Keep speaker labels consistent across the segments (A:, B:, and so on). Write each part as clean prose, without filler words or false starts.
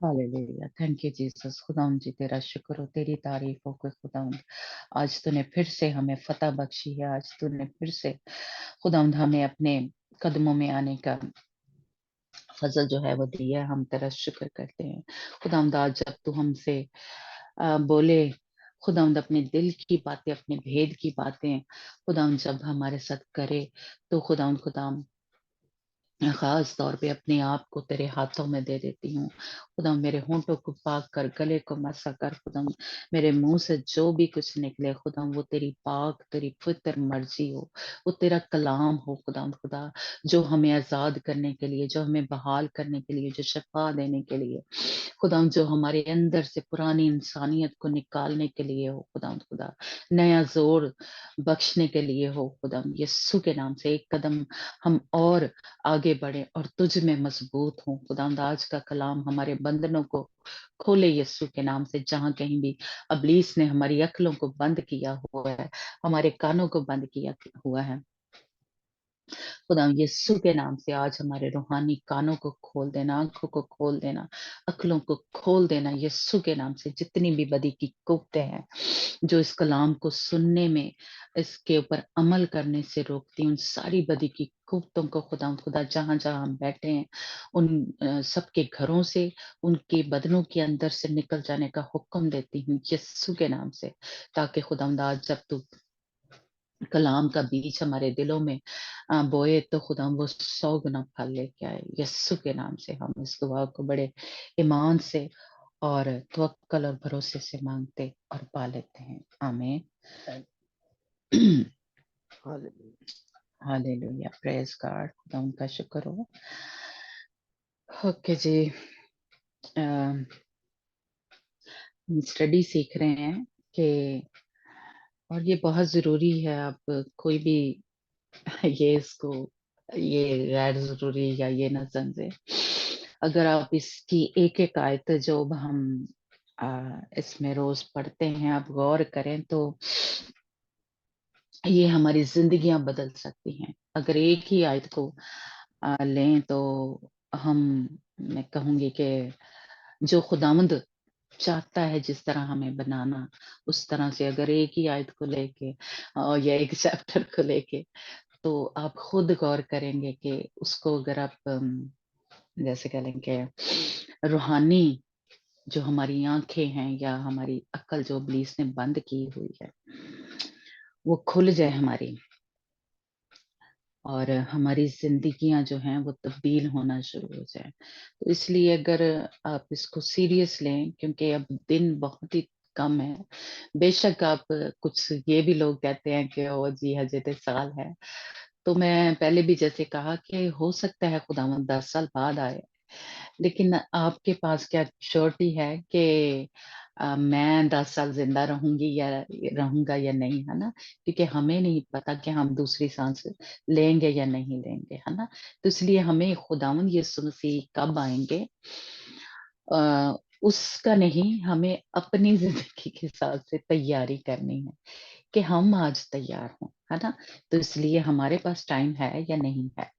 A: Hallelujah, thank you Jesus. खुदावंद जी तेरा शुक्र हो, तेरी तारीफ हो कि खुदावंद आज तूने फिर से हमें फतह बख्शी है। आज तूने फिर से खुदावंद हमें अपने कदमों में आने का फजल जो है वो दिया है। हम तेरा शुक्र करते हैं खुदावंद। आज जब तू हमसे बोले खुदावंद, अपने दिल की बातें, अपने भेद की बातें खुदावंद जब हमारे साथ करे, तो खुदावंद खुदाम खास तौर पे अपने आप को तेरे हाथों में दे देती हूँ। खुदा मेरे होंठों को पाक कर, गले को मसा कर, खुदा मेरे मुंह से जो भी कुछ निकले खुदा वो तेरी पाक, तेरी पवित्र मर्जी हो, वो तेरा कलाम हो खुदा। खुदा जो हमें आजाद करने के लिए, जो हमें बहाल करने के लिए, जो शफा देने के लिए खुदा, जो हमारे अंदर से पुरानी इंसानियत को निकालने के लिए हो खुदा, खुदा नया जोर बख्शने के लिए हो खुदा। यीशु के नाम से एक कदम हम और आगे बढ़े और तुझ में मजबूत हों खुदा। आज का कलाम हमारे बंधनों को खोले यीशु के नाम से। जहां कहीं भी अबलीस ने हमारी अक्लों को बंद किया हुआ है, हमारे कानों को बंद किया हुआ है खुदा, यीशु के नाम से आज हमारे रूहानी कानों को खोल देना, आंखों को खोल देना, अक्लों को खोल देना यीशु के नाम से। जितनी भी बदी की कुफ्तें हैं जो इस कलाम को सुनने में, इसके ऊपर अमल करने से रोकती, उन सारी बदी की कुफ्तों को खुदा खुदा जहां जहां हम बैठे हैं उन सबके घरों से, उनके बदनों के अंदर से निकल जाने का हुक्म देती हूँ यीशु के नाम से। ताकि खुदा आज जब तू कलाम का बीज हमारे दिलों में बोए, तो खुदा वो 100 गुना फल लेके आए यस्सु के नाम से। हम इस दुआ को बड़े ईमान से और तवक्कल और भरोसे से मांगते और पा लेते हैं। आमीन। हालेलुया, प्रेज गॉड, खुदा उनका शुक्र हो। ओके जी, स्टडी सीख रहे हैं कि, और ये बहुत जरूरी है। अब कोई भी ये इसको ये गैर जरूरी या ये ना समझे। अगर आप इसकी एक एक आयत जो हम इसमें रोज पढ़ते हैं, आप गौर करें तो ये हमारी जिंदगियां बदल सकती हैं। अगर एक ही आयत को लें तो हम, मैं कहूंगी कि जो खुदावंद चाहता है जिस तरह हमें बनाना, उस तरह से अगर एक ही आयत को लेके या एक चैप्टर को लेके, तो आप खुद गौर करेंगे कि उसको अगर आप जैसे कह लें कि रूहानी जो हमारी आंखें हैं या हमारी अक्ल जो इब्लीस ने बंद की हुई है, वो खुल जाए हमारी, और हमारी जिंदगियां जो हैं वो तब्दील होना शुरू हो जाए। तो इसलिए अगर आप इसको सीरियस लें, क्योंकि अब दिन बहुत ही कम है। बेशक आप कुछ ये भी लोग कहते हैं कि ओ जी हजे तो साल है, तो मैं पहले भी जैसे कहा कि हो सकता है खुदावंद 10 साल बाद आए, लेकिन आपके पास क्या श्योरिटी है कि मैं 10 साल जिंदा रहूंगी या रहूंगा या नहीं, है ना? क्योंकि हमें नहीं पता कि हम दूसरी सांस लेंगे या नहीं लेंगे, है ना? तो इसलिए हमें खुदावंद यीशु मसीह कब आएंगे उसका नहीं, हमें अपनी जिंदगी के हिसाब से तैयारी करनी है कि हम आज तैयार हों, है ना? तो इसलिए हमारे पास टाइम है या नहीं है,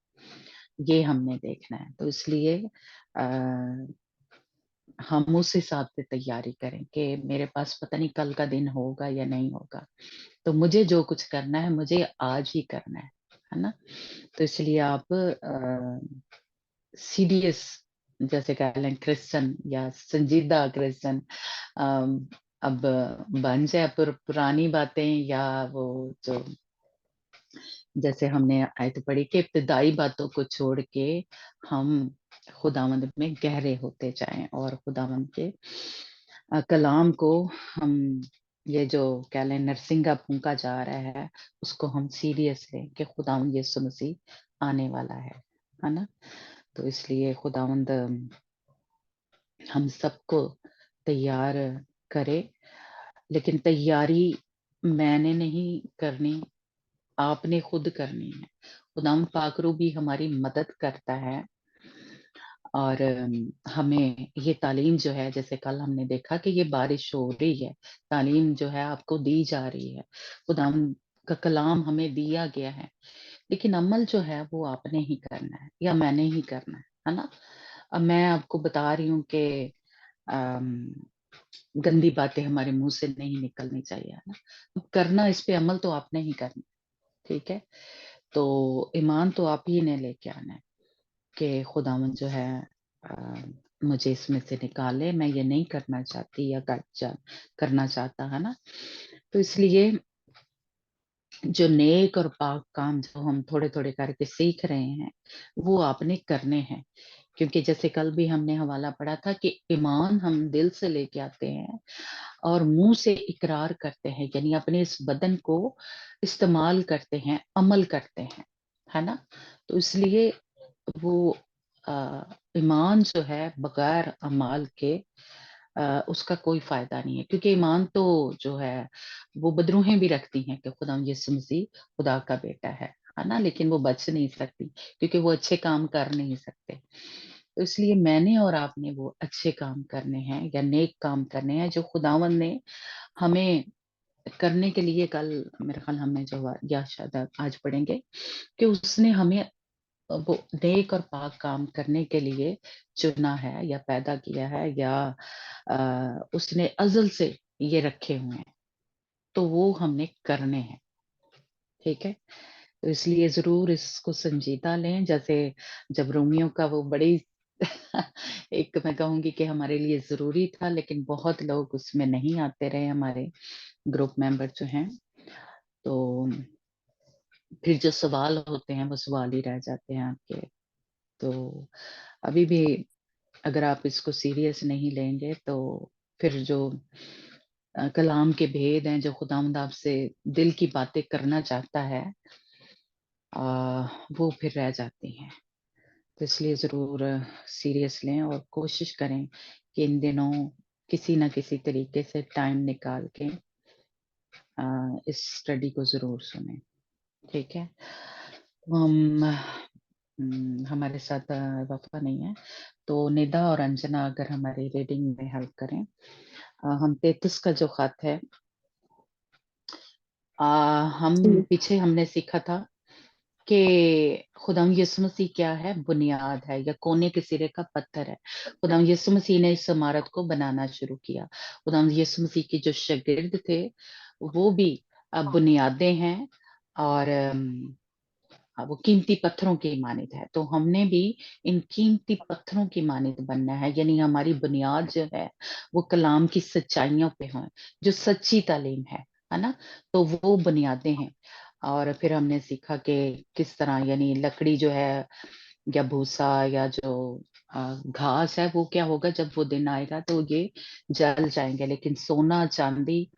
A: ये हमने देखना है। तो इसलिए आ, हम उस हिसाब से तैयारी करें कि मेरे पास पता नहीं कल का दिन होगा या नहीं होगा, तो मुझे जो कुछ करना है मुझे आज ही करना है ना? तो इसलिए आप सीरियस, जैसे कह लें क्रिश्चियन या संजीदा क्रिश्चियन, अब बन जाए पुरानी बातें या वो जो जैसे हमने आयत पढ़ी कि इब्तदाई बातों को छोड़ के हम खुदावंद में गहरे होते जाएं, और खुदावंद के कलाम को हम, ये जो कह लें नरसिंगा फूंका जा रहा है, उसको हम सीरियस लें कि खुदावंद यीशु मसीह आने वाला है ना? तो इसलिए खुदावंद हम सबको तैयार करे, लेकिन तैयारी मैंने नहीं करनी, आपने खुद करनी है। खुदाम पाकरू भी हमारी मदद करता है, और हमें ये तालीम जो है, जैसे कल हमने देखा कि ये बारिश हो रही है, तालीम जो है आपको दी जा रही है, खुदाम का कलाम हमें दिया गया है, लेकिन अमल जो है वो आपने ही करना है या मैंने ही करना है ना? अब मैं आपको बता रही हूँ कि गंदी बातें हमारे मुंह से नहीं निकलनी चाहिए, है ना। अब करना, इस पे अमल तो आपने ही करना, ठीक है। तो ईमान तो आप ही ने लेके आना है कि खुदावन जो है मुझे इसमें से निकाले, मैं ये नहीं करना चाहती या करना चाहता, है ना। तो इसलिए जो नेक और पाक काम जो हम थोड़े थोड़े करके सीख रहे हैं, वो आपने करने हैं। क्योंकि जैसे कल भी हमने हवाला पढ़ा था कि ईमान हम दिल से लेके आते हैं और मुंह से इकरार करते हैं, यानी अपने इस बदन को इस्तेमाल करते हैं, अमल करते हैं, है ना। तो इसलिए वो ईमान जो है बगैर अमाल के उसका कोई फायदा नहीं है। क्योंकि ईमान तो जो है वो बदरूहें भी रखती हैं कि खुदा यीशु मसीह खुदा का बेटा है ना, लेकिन वो बच नहीं सकती क्योंकि वो अच्छे काम कर नहीं सकते। तो इसलिए मैंने और आपने वो अच्छे काम करने हैं या नेक काम करने हैं जो खुदावन ने हमें करने के लिए, कल मेरे ख्याल हमने जो या शायद आज पढ़ेंगे कि उसने हमें वो नेक और पाक काम करने के लिए चुना है या पैदा किया है या उसने अज़ल से ये रखे हुए हैं, तो वो हमने करने हैं, ठीक है। तो इसलिए जरूर इसको संजीदा लें। जैसे जब रोमियो का वो बड़ी एक मैं कहूंगी कि हमारे लिए जरूरी था, लेकिन बहुत लोग उसमें नहीं आते रहे, हमारे ग्रुप मेंबर जो हैं। तो फिर जो सवाल होते हैं वो सवाल ही रह जाते हैं आपके। तो अभी भी अगर आप इसको सीरियस नहीं लेंगे तो फिर जो कलाम के भेद हैं जो खुदावंद आपसे दिल की बातें करना चाहता है वो फिर रह जाती हैं। तो इसलिए ज़रूर सीरियस लें और कोशिश करें कि इन दिनों किसी ना किसी तरीके से टाइम निकाल के इस स्टडी को ज़रूर सुनें, ठीक है। हम हमारे साथ वफा नहीं है, तो निदा और अंजना अगर हमारी रीडिंग में हेल्प करें। हम 33 का जो खत है, हम
B: जी।
A: पीछे हमने सीखा था कि खुदाम यीशु मसीह क्या है, बुनियाद है या कोने के सिरे का पत्थर है। खुदाम यीशु मसीह ने इस इमारत को बनाना शुरू किया। खुदाम यीशु मसीह के जो शागिर्द थे वो भी बुनियादें हैं और वो कीमती पत्थरों की मानित है। तो हमने भी इन कीमती पत्थरों की मानित बनना है, यानी हमारी बुनियाद जो है वो कलाम की सच्चाइयों पे हो, जो सच्ची तालीम है ना। तो वो बुनियादें हैं। और फिर हमने सीखा कि किस तरह, यानी लकड़ी जो है या भूसा या जो घास है वो क्या होगा, जब वो दिन आएगा तो ये जल जाएंगे। लेकिन सोना चांदी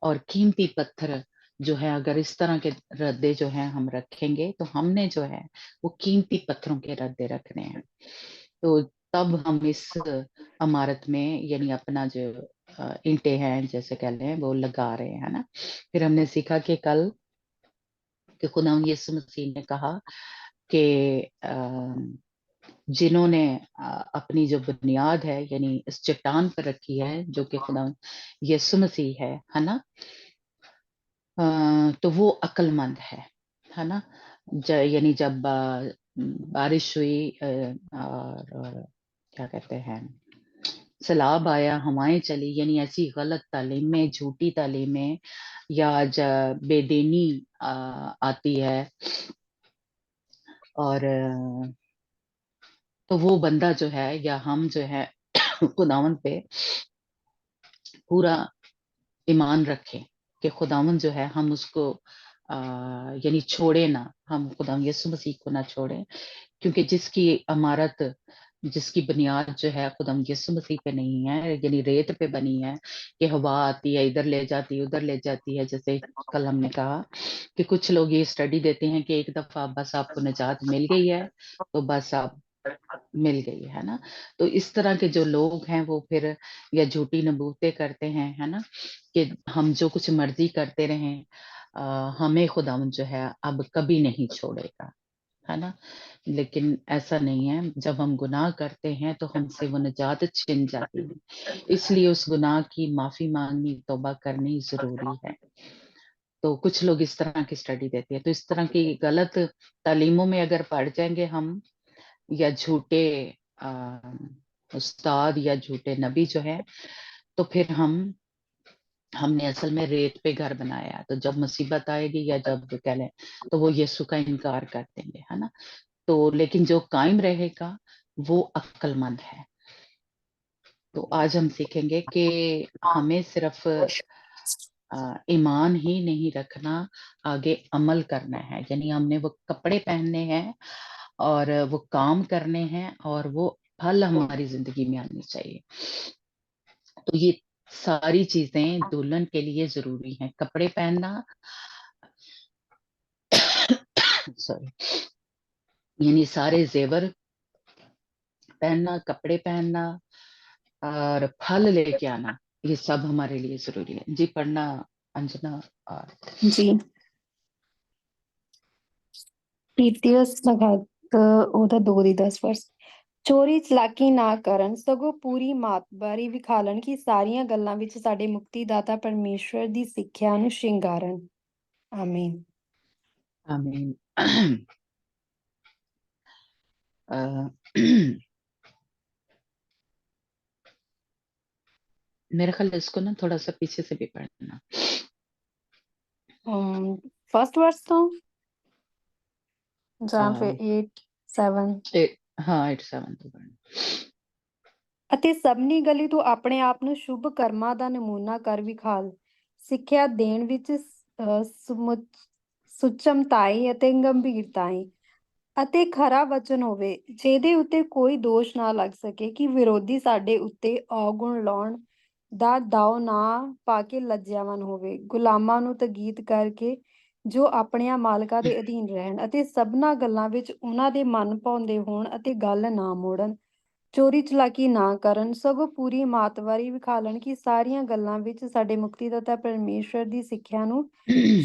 A: और कीमती पत्थर जो है, अगर इस तरह के रद्दे जो है हम रखेंगे तो हमने जो है वो कीमती पत्थरों के रद्दे रखने हैं। तो तब हम इस इमारत में, यानी अपना जो ईंटें हैं जैसे कह लें वो लगा रहे हैं, है ना। फिर हमने सीखा कि कल कि खुदा यीशु मसीह ने कहा कि जिन्होंने अपनी जो बुनियाद है यानी इस चट्टान पर रखी है जो कि खुदा यीशु मसीह है ना। तो वो अक्लमंद है ना। यानी जब बारिश हुई और क्या कहते हैं, सैलाब आया, हवाएं चली, यानी ऐसी गलत तालीमें, झूठी तालीमें या बेदीनी आती है और तो वो बंदा जो है या हम जो है खुदावन पे पूरा ईमान रखें कि खुदावन जो है हम उसको यानी छोड़े ना, हम खुदावन यीशु मसीह को ना छोड़े। क्योंकि जिसकी इमारत, जिसकी बुनियाद जो है खुदाम यीशु मसीह पे नहीं है, यानी रेत पे बनी है कि हवा आती है इधर ले जाती है उधर ले जाती है। जैसे कल हमने कहा कि कुछ लोग ये स्टडी देते हैं कि एक दफा बस आपको निजात मिल गई है तो बस आप मिल गई है ना। तो इस तरह के जो लोग हैं वो फिर या झूठी नबूतें करते हैं, है ना, कि हम जो कुछ मर्जी करते रहें, हमें खुदावन जो है अब कभी नहीं छोड़ेगा, है ना। लेकिन ऐसा नहीं है, जब हम गुनाह करते हैं तो हमसे वो निजात छिन जाती है। इसलिए उस गुनाह की माफी मांगनी, तौबा करनी जरूरी है। तो कुछ लोग इस तरह की स्टडी देते हैं, तो इस तरह की गलत तालीमों में अगर पड़ जाएंगे हम या झूठे उस्ताद या झूठे नबी जो है, तो फिर हमने असल में रेत पे घर बनाया है। तो जब मुसीबत आएगी या जब कह लें, तो वो यीशु का इनकार कर देंगे, है ना। तो लेकिन जो कायम रहेगा वो अक्लमंद है। तो आज हम सीखेंगे कि हमें सिर्फ ईमान ही नहीं रखना, आगे अमल करना है। यानी हमने वो कपड़े पहनने हैं और वो काम करने हैं और वो फल हमारी जिंदगी में आनी चाहिए। तो ये सारी चीजें दुल्हन के लिए जरूरी हैं। कपड़े पहनना, सॉरी, यानी सारे जेवर पहनना, कपड़े पहनना और फल लेके आना, ये सब हमारे लिए जरूरी है। जी पढ़ना अंजना। और
B: जी, ਤੀਤੀਅਸ ਭਗਤ ਉਹਦਾ 2 ਦੀ 10 ਵਰਸ। ਚੋਰੀ ਚਲਾਕੀ ਨਾ ਕਰਨ, ਸਗੋਂ ਪੂਰੀ ਮਾਤਬਾਰੀ ਵਿਖਾਲਣ ਕਿ ਸਾਰੀਆਂ ਗੱਲਾਂ ਵਿੱਚ ਸਾਡੇ ਮੁਕਤੀਦਾਤਾ ਪਰਮੇਸ਼ਵਰ ਦੀ ਸਿੱਖਿਆ ਨੂੰ ਸ਼ਿੰਗਾਰਨ। ਆਮੀਨ।
A: आमीन। मेरा ख्याल इसको ना थोड़ा सा पीछे से भी पढ़ना।
B: ਫਸਟ ਵਰਸ ਤੋਂ ਜਾਂ ਫਿਰ
A: हाँ
B: 8 7।
A: हाँ 8-7 तो पढ़ना।
B: ਅਤੇ ਸਭਨੀ ਗਲੀ ਤੋਂ ਆਪਣੇ ਆਪ ਨੂੰ ਸ਼ੁਭ ਕਰਮਾਂ ਦਾ ਨਮੂਨਾ ਕਰ ਵਿਖਾਲ, ਸਿੱਖਿਆ ਦੇਣ ਵਿੱਚ ਸੁਚਮਤਾਈ ਅਤੇ ਗੰਭੀਰਤਾਈ ਅਤੇ ਖਰਾ ਵਚਨ ਹੋਵੇ, ਜਿਹਦੇ ਉੱਤੇ ਕੋਈ ਦੋਸ਼ ਨਾ ਲੱਗ ਸਕੇ, ਕਿ ਵਿਰੋਧੀ ਸਾਡੇ ਉੱਤੇ ਔਗੁਣ ਲਾਉਣ ਦਾ ਦਾਅ ਨਾ ਪਾ ਕੇ ਲੱਜਿਆਵਾਨ ਹੋਵੇ। ਗੁਲਾਮਾਂ ਨੂੰ ਤਗੀਦ ਕਰਕੇ ਜੋ ਆਪਣਿਆਂ ਮਾਲਕਾਂ ਦੇ ਅਧੀਨ ਰਹਿਣ ਅਤੇ ਸਭਨਾਂ ਗੱਲਾਂ ਵਿੱਚ ਉਹਨਾਂ ਦੇ ਮਨ ਭਾਉਂਦੇ ਹੋਣ ਅਤੇ ਗੱਲ ਨਾ ਮੋੜਨ। ਚੋਰੀ ਚਲਾਕੀ ਨਾ ਕਰਨ, ਸਗੋਂ ਪੂਰੀ ਮਾਤਵਾਰੀ ਵਿਖਾਲਣ ਕਿ ਸਾਰੀਆਂ ਗੱਲਾਂ ਵਿੱਚ ਸਾਡੇ ਮੁਕਤੀਦਾਤਾ ਪਰਮੇਸ਼ਵਰ ਦੀ ਸਿੱਖਿਆ ਨੂੰ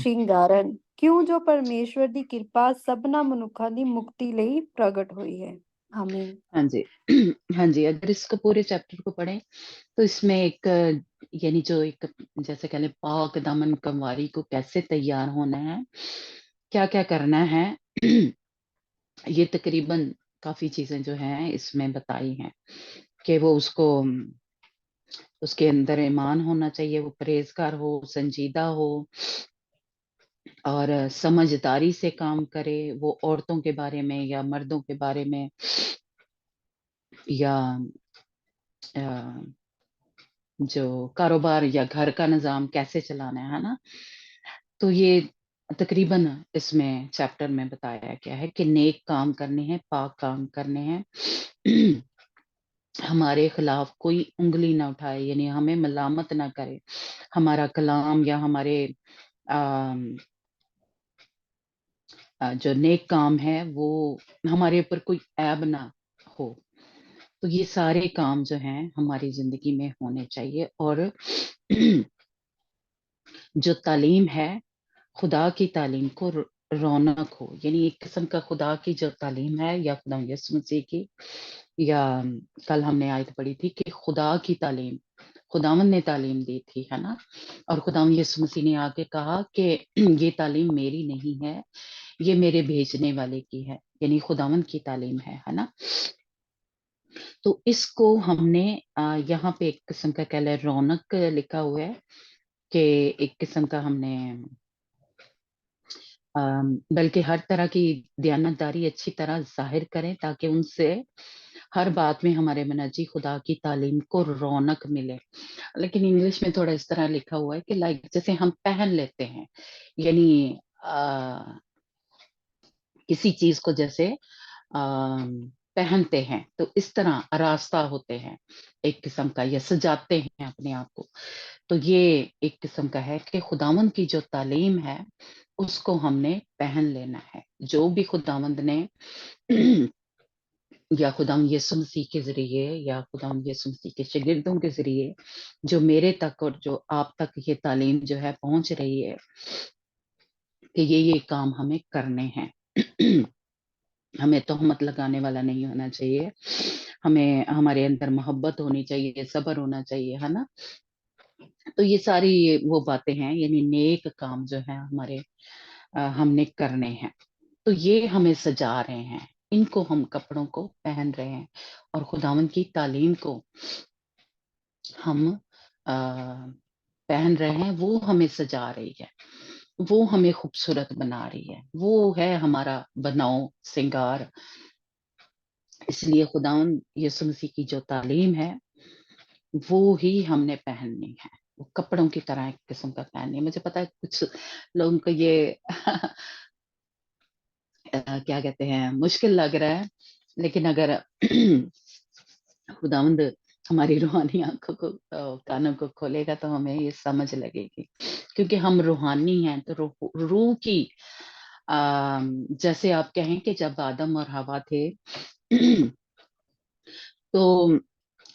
B: ਸ਼ਿੰਗਾਰਨ, ਕਿਉਂ ਜੋ ਪਰਮੇਸ਼ਵਰ ਦੀ ਕਿਰਪਾ ਸਭਨਾਂ ਮਨੁੱਖਾਂ ਦੀ ਮੁਕਤੀ ਲਈ ਪ੍ਰਗਟ ਹੋਈ ਹੈ। ਆਮੀਨ।
A: हाँ जी। हाँ जी, अगर इसको पूरे चैप्टर को पढ़ें तो इसमें एक यानी जो एक जैसे कह लें पाक दामन कमवारी को कैसे तैयार होना है, क्या क्या करना है, ये तकरीबन काफी चीजें जो हैं इसमें बताई हैं। कि वो उसके अंदर ईमान होना चाहिए, वो परहेजगार हो, संजीदा हो और समझदारी से काम करे। वो औरतों के बारे में या मर्दों के बारे में या अ, जो कारोबार या घर का निजाम कैसे चलाना है ना। तो ये तकरीबन इसमें चैप्टर में बताया गया है कि नेक काम करने हैं, पाक काम करने हैं। हमारे खिलाफ कोई उंगली ना उठाए, यानी हमें मलामत ना करे। हमारा कलाम या हमारे जो नेक काम है वो हमारे ऊपर कोई ऐब ना हो। तो ये सारे काम जो हैं हमारी जिंदगी में होने चाहिए। और जो तालीम है खुदा की तालीम को रौनक हो, यानी एक किस्म का खुदा की जो तालीम है या खुदा यीशु मसीह की, या कल हमने आयत पढ़ी थी कि खुदा की तालीम, खुदावंद ने तालीम दी थी, है ना। और खुदावंद यीशु मसीह ने आके कहा कि ये तालीम मेरी नहीं है, ये मेरे भेजने वाले की है, यानी खुदावंद की तालीम है ना। तो इसको हमने यहाँ पे एक किस्म का कह लें रौनक लिखा हुआ है कि एक किस्म का हमने बल्कि हर तरह की दयानतदारी अच्छी तरह जाहिर करें ताकि उनसे हर बात में हमारे मनाजी खुदा की तालीम को रौनक मिले। लेकिन इंग्लिश में थोड़ा इस तरह लिखा हुआ है कि लाइक जैसे हम पहन लेते हैं, यानी किसी चीज को जैसे पहनते हैं तो इस तरह आरास्ता होते हैं एक किस्म का, या सजाते हैं अपने आप को। तो ये एक किस्म का है कि खुदावंद की जो तालीम है उसको हमने पहन लेना है। जो भी खुदावंद ने या खुदावंद यीशु मसीह के जरिए या खुदावंद यीशु मसीह के शागिर्दों के जरिए जो मेरे तक और जो आप तक ये तालीम जो है पहुंच रही है कि ये काम हमें करने हैं। हमें तोहमत लगाने वाला नहीं होना चाहिए, हमें हमारे अंदर मोहब्बत होनी चाहिए, सब्र होना चाहिए, है ना। तो ये सारी वो बातें हैं, यानी नेक काम जो है हमारे हमने करने हैं। तो ये हमें सजा रहे हैं, इनको हम कपड़ों को पहन रहे हैं, और खुदावंद की तालीम को हम पहन रहे हैं। वो हमें सजा रही है, वो हमें खूबसूरत बना रही है, वो है हमारा बनाओ श्रृंगार। इसलिए खुदावंद यीशु मसीह की जो तालीम है वो ही हमने पहननी है, वो कपड़ों की तरह एक किस्म का पहननी है। मुझे पता है कुछ लोगों को ये क्या कहते हैं, मुश्किल लग रहा है, लेकिन अगर खुदावंद हमारी रूहानी आंखों को कानों को खोलेगा तो हमें ये समझ लगेगी, क्योंकि हम रूहानी हैं। तो रूह की जैसे आप कहें कि जब आदम और हवा थे तो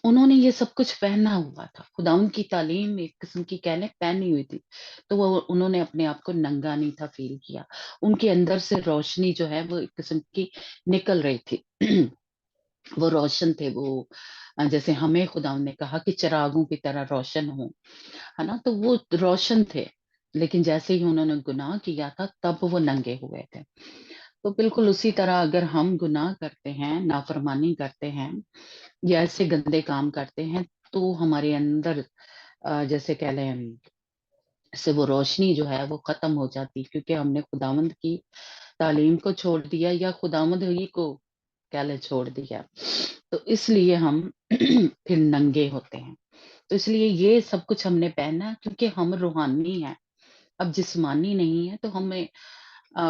A: उन्होंने ये सब कुछ पहना हुआ था, खुदावंद की तालीम एक किस्म की कहने पहनी हुई थी, तो वो उन्होंने अपने आप को नंगा नहीं था फील किया। उनके अंदर से रोशनी जो है वो एक किस्म की निकल रही थी वो रोशन थे वो, जैसे हमें खुदावंद ने कहा कि चिरागों की तरह रोशन हो, है ना, तो वो रोशन थे। लेकिन जैसे ही उन्होंने गुनाह किया था तब वो नंगे हुए थे। तो बिल्कुल उसी तरह अगर हम गुनाह करते हैं, नाफरमानी करते हैं या ऐसे गंदे काम करते हैं, तो हमारे अंदर जैसे कह लें से वो रोशनी जो है वो खत्म हो जाती, क्योंकि हमने खुदावंद की तालीम को छोड़ दिया या खुदावंद ही को कह ले छोड़ दिया। तो इसलिए हम फिर नंगे होते हैं। तो इसलिए ये सब कुछ हमने पहना क्योंकि हम रूहानी हैं, अब जिस्मानी नहीं है। तो हमें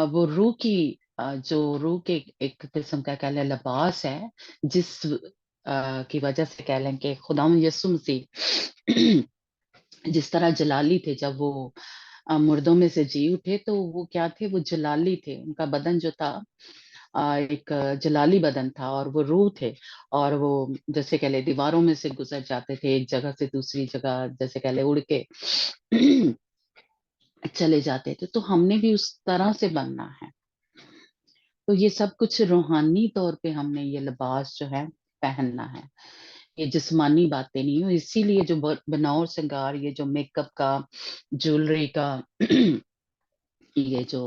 A: वो रूह की जो रूह के एक किस्म का कह लें लिबास है, जिस की वजह से कह लें कि खुदावंद यीशु मसीह जिस तरह जलाली थे, जब वो मुर्दों में से जी उठे तो वो क्या थे, वो जलाली थे। उनका बदन जो था एक जलाली बदन था, और वो रूह थे, और वो जैसे कह ले दीवारों में से गुजर जाते थे, एक जगह से दूसरी जगह जैसे कह ले उड़ के चले जाते थे। तो हमने भी उस तरह से बनना है। तो ये सब कुछ रूहानी तौर पे हमने ये लिबास जो है पहनना है, ये जिस्मानी बातें नहीं हो। इसीलिए जो बनावट श्रृंगार, ये जो मेकअप का, ज्वेलरी का ये जो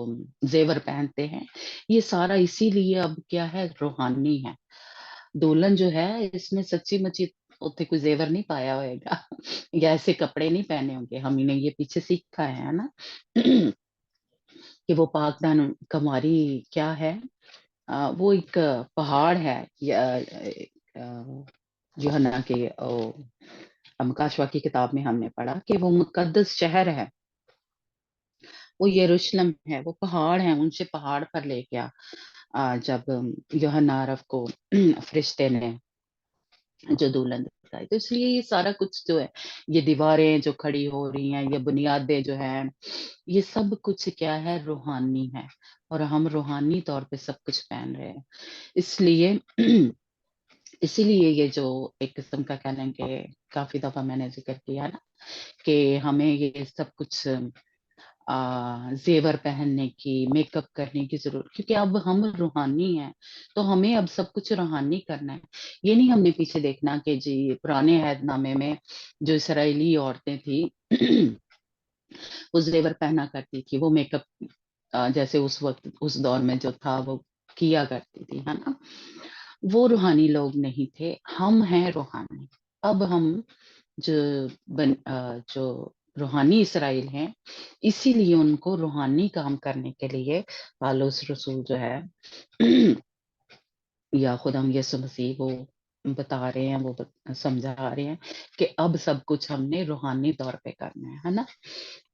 A: जेवर पहनते हैं, ये सारा इसीलिए अब क्या है, रूहानी है। दुल्हन जो है इसने सच्ची मुच्ची उतने कोई जेवर नहीं पाया होएगा या ऐसे कपड़े नहीं पहने होंगे। हमने ये पीछे सीखा है ना कि वो पाकदान कमारी क्या है, वो एक पहाड़ है, यूहन्ना के मकाशवा की किताब में हमने पढ़ा कि वो मुकद्दस शहर है, वो यरूशलेम है, वो पहाड़ है। उनसे पहाड़ पर ले गया जब यूहन्ना अरब को फरिश्ते ने जो दुल्हन दिखाई। तो इसलिए ये सारा कुछ जो है, ये दीवारें जो खड़ी हो रही हैं, ये बुनियादें जो हैं, ये सब कुछ क्या है, रूहानी है। और हम रूहानी तौर पे सब कुछ पहन रहे हैं। इसलिए इसीलिए ये जो एक किस्म का कह लेंगे, काफी दफा मैंने जिक्र किया ना कि हमें ये सब कुछ जेवर पहनने की, मेकअप करने की जरूरत, क्योंकि अब हम रूहानी हैं। तो हमें अब सब कुछ रूहानी करना है। ये नहीं हमने पीछे देखना कि जी पुराने अहदनामे में जो इसराइली औरतें थी वो जेवर पहना करती थी, वो मेकअप जैसे उस वक्त उस दौर में जो था वो किया करती थी, है ना। वो रूहानी लोग नहीं थे, हम हैं रूहानी। अब हम जो जो रूहानी इसराइल हैं, इसीलिए उनको रूहानी काम करने के लिए पालूस रसूल जो है या खुदाम यीशु मसीह वो बता रहे हैं, वो समझा रहे हैं कि अब सब कुछ हमने रूहानी तौर पे करना है ना,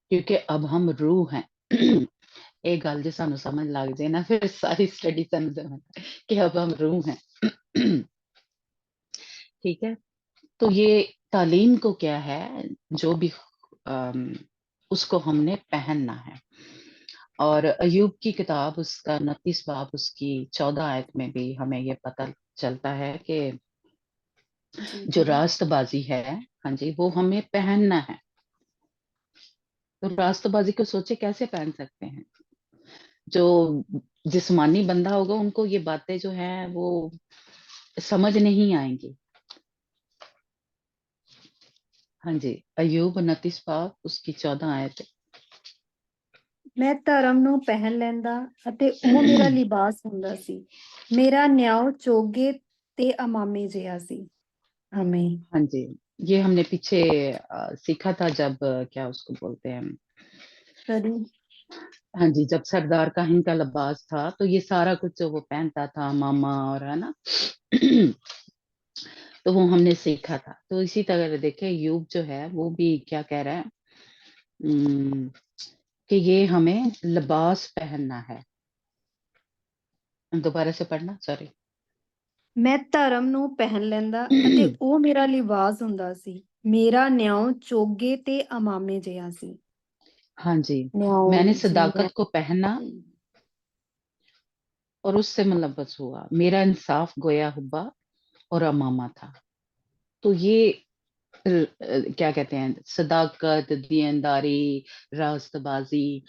A: क्योंकि अब हम रूह हैं। एक गल जो सानू समझ लग जाए ना, फिर सारी स्टडी समझ में कि अब हम रूह हैं। ठीक है। तो ये तालीम को क्या है, जो भी अम, उसको हमने पहनना है। और अयूब की किताब उसका 29 बाब उसकी 14 आयत में भी हमें ये पता चलता है कि
B: जी
A: जो
B: पढ़ें।
A: रास्तबाजी है, हाँ जी, वो हमें पहनना है। तो रास्तबाजी को सोचे कैसे पहन सकते हैं, जो जिस्मानी बंदा होगा उनको ये बातें जो है वो समझ नहीं आएंगी। हाँ जी, अयूब 29 बाब उसकी 14 आयत।
B: ਮੈਂ ਧਰਮ ਨੂੰ ਪਹਿਨ ਲੈਂਦਾ ਅਤੇ ਉਹ ਮੇਰਾ ਲਿਬਾਸ ਹੁੰਦਾ ਸੀ। ਮੇਰਾ ਨਿਆਉ ਚੋਗੇ ਤੇ ਅਮਾਮੇ ਜਿਹਾ ਸੀ। आमीन।
A: हाँ जी, ये हमने पीछे सीखा था जब क्या उसको बोलते हैं,
B: सॉरी।
A: हाँ जी, जब सरदार काहिन का लिबास था तो ये सारा कुछ जो वो पहनता था मामा, और है ना तो वो हमने सीखा था। तो इसी तरह देखे यूब जो है वो भी क्या कह रहा है, उम, कि ये हमें लिबास पहनना है। दोबारा से पढ़ना, सॉरी।
B: ਮੈਂ ਧਰਮ ਨੂੰ ਪਹਿਨ ਲੈਂਦਾ ਅਤੇ ਉਹ ਮੇਰਾ ਲਿਬਾਸ ਹੁੰਦਾ ਸੀ। ਮੇਰਾ ਨਿਆਉ ਚੋਗੇ ਤੇ ਅਮਾਮੇ ਜਿਹਾ ਸੀ।
A: हाँ जी, मैंने
B: ਨਿਆਉ ਜੀ ਮੈਂ
A: सदाकत को पहना और उससे मुलव्वस हुआ, मेरा इंसाफ गोया हुब्बा और अमामा था। तो ये क्या कहते हैं, सदाकत, दीनदारी, रास्तबाजी,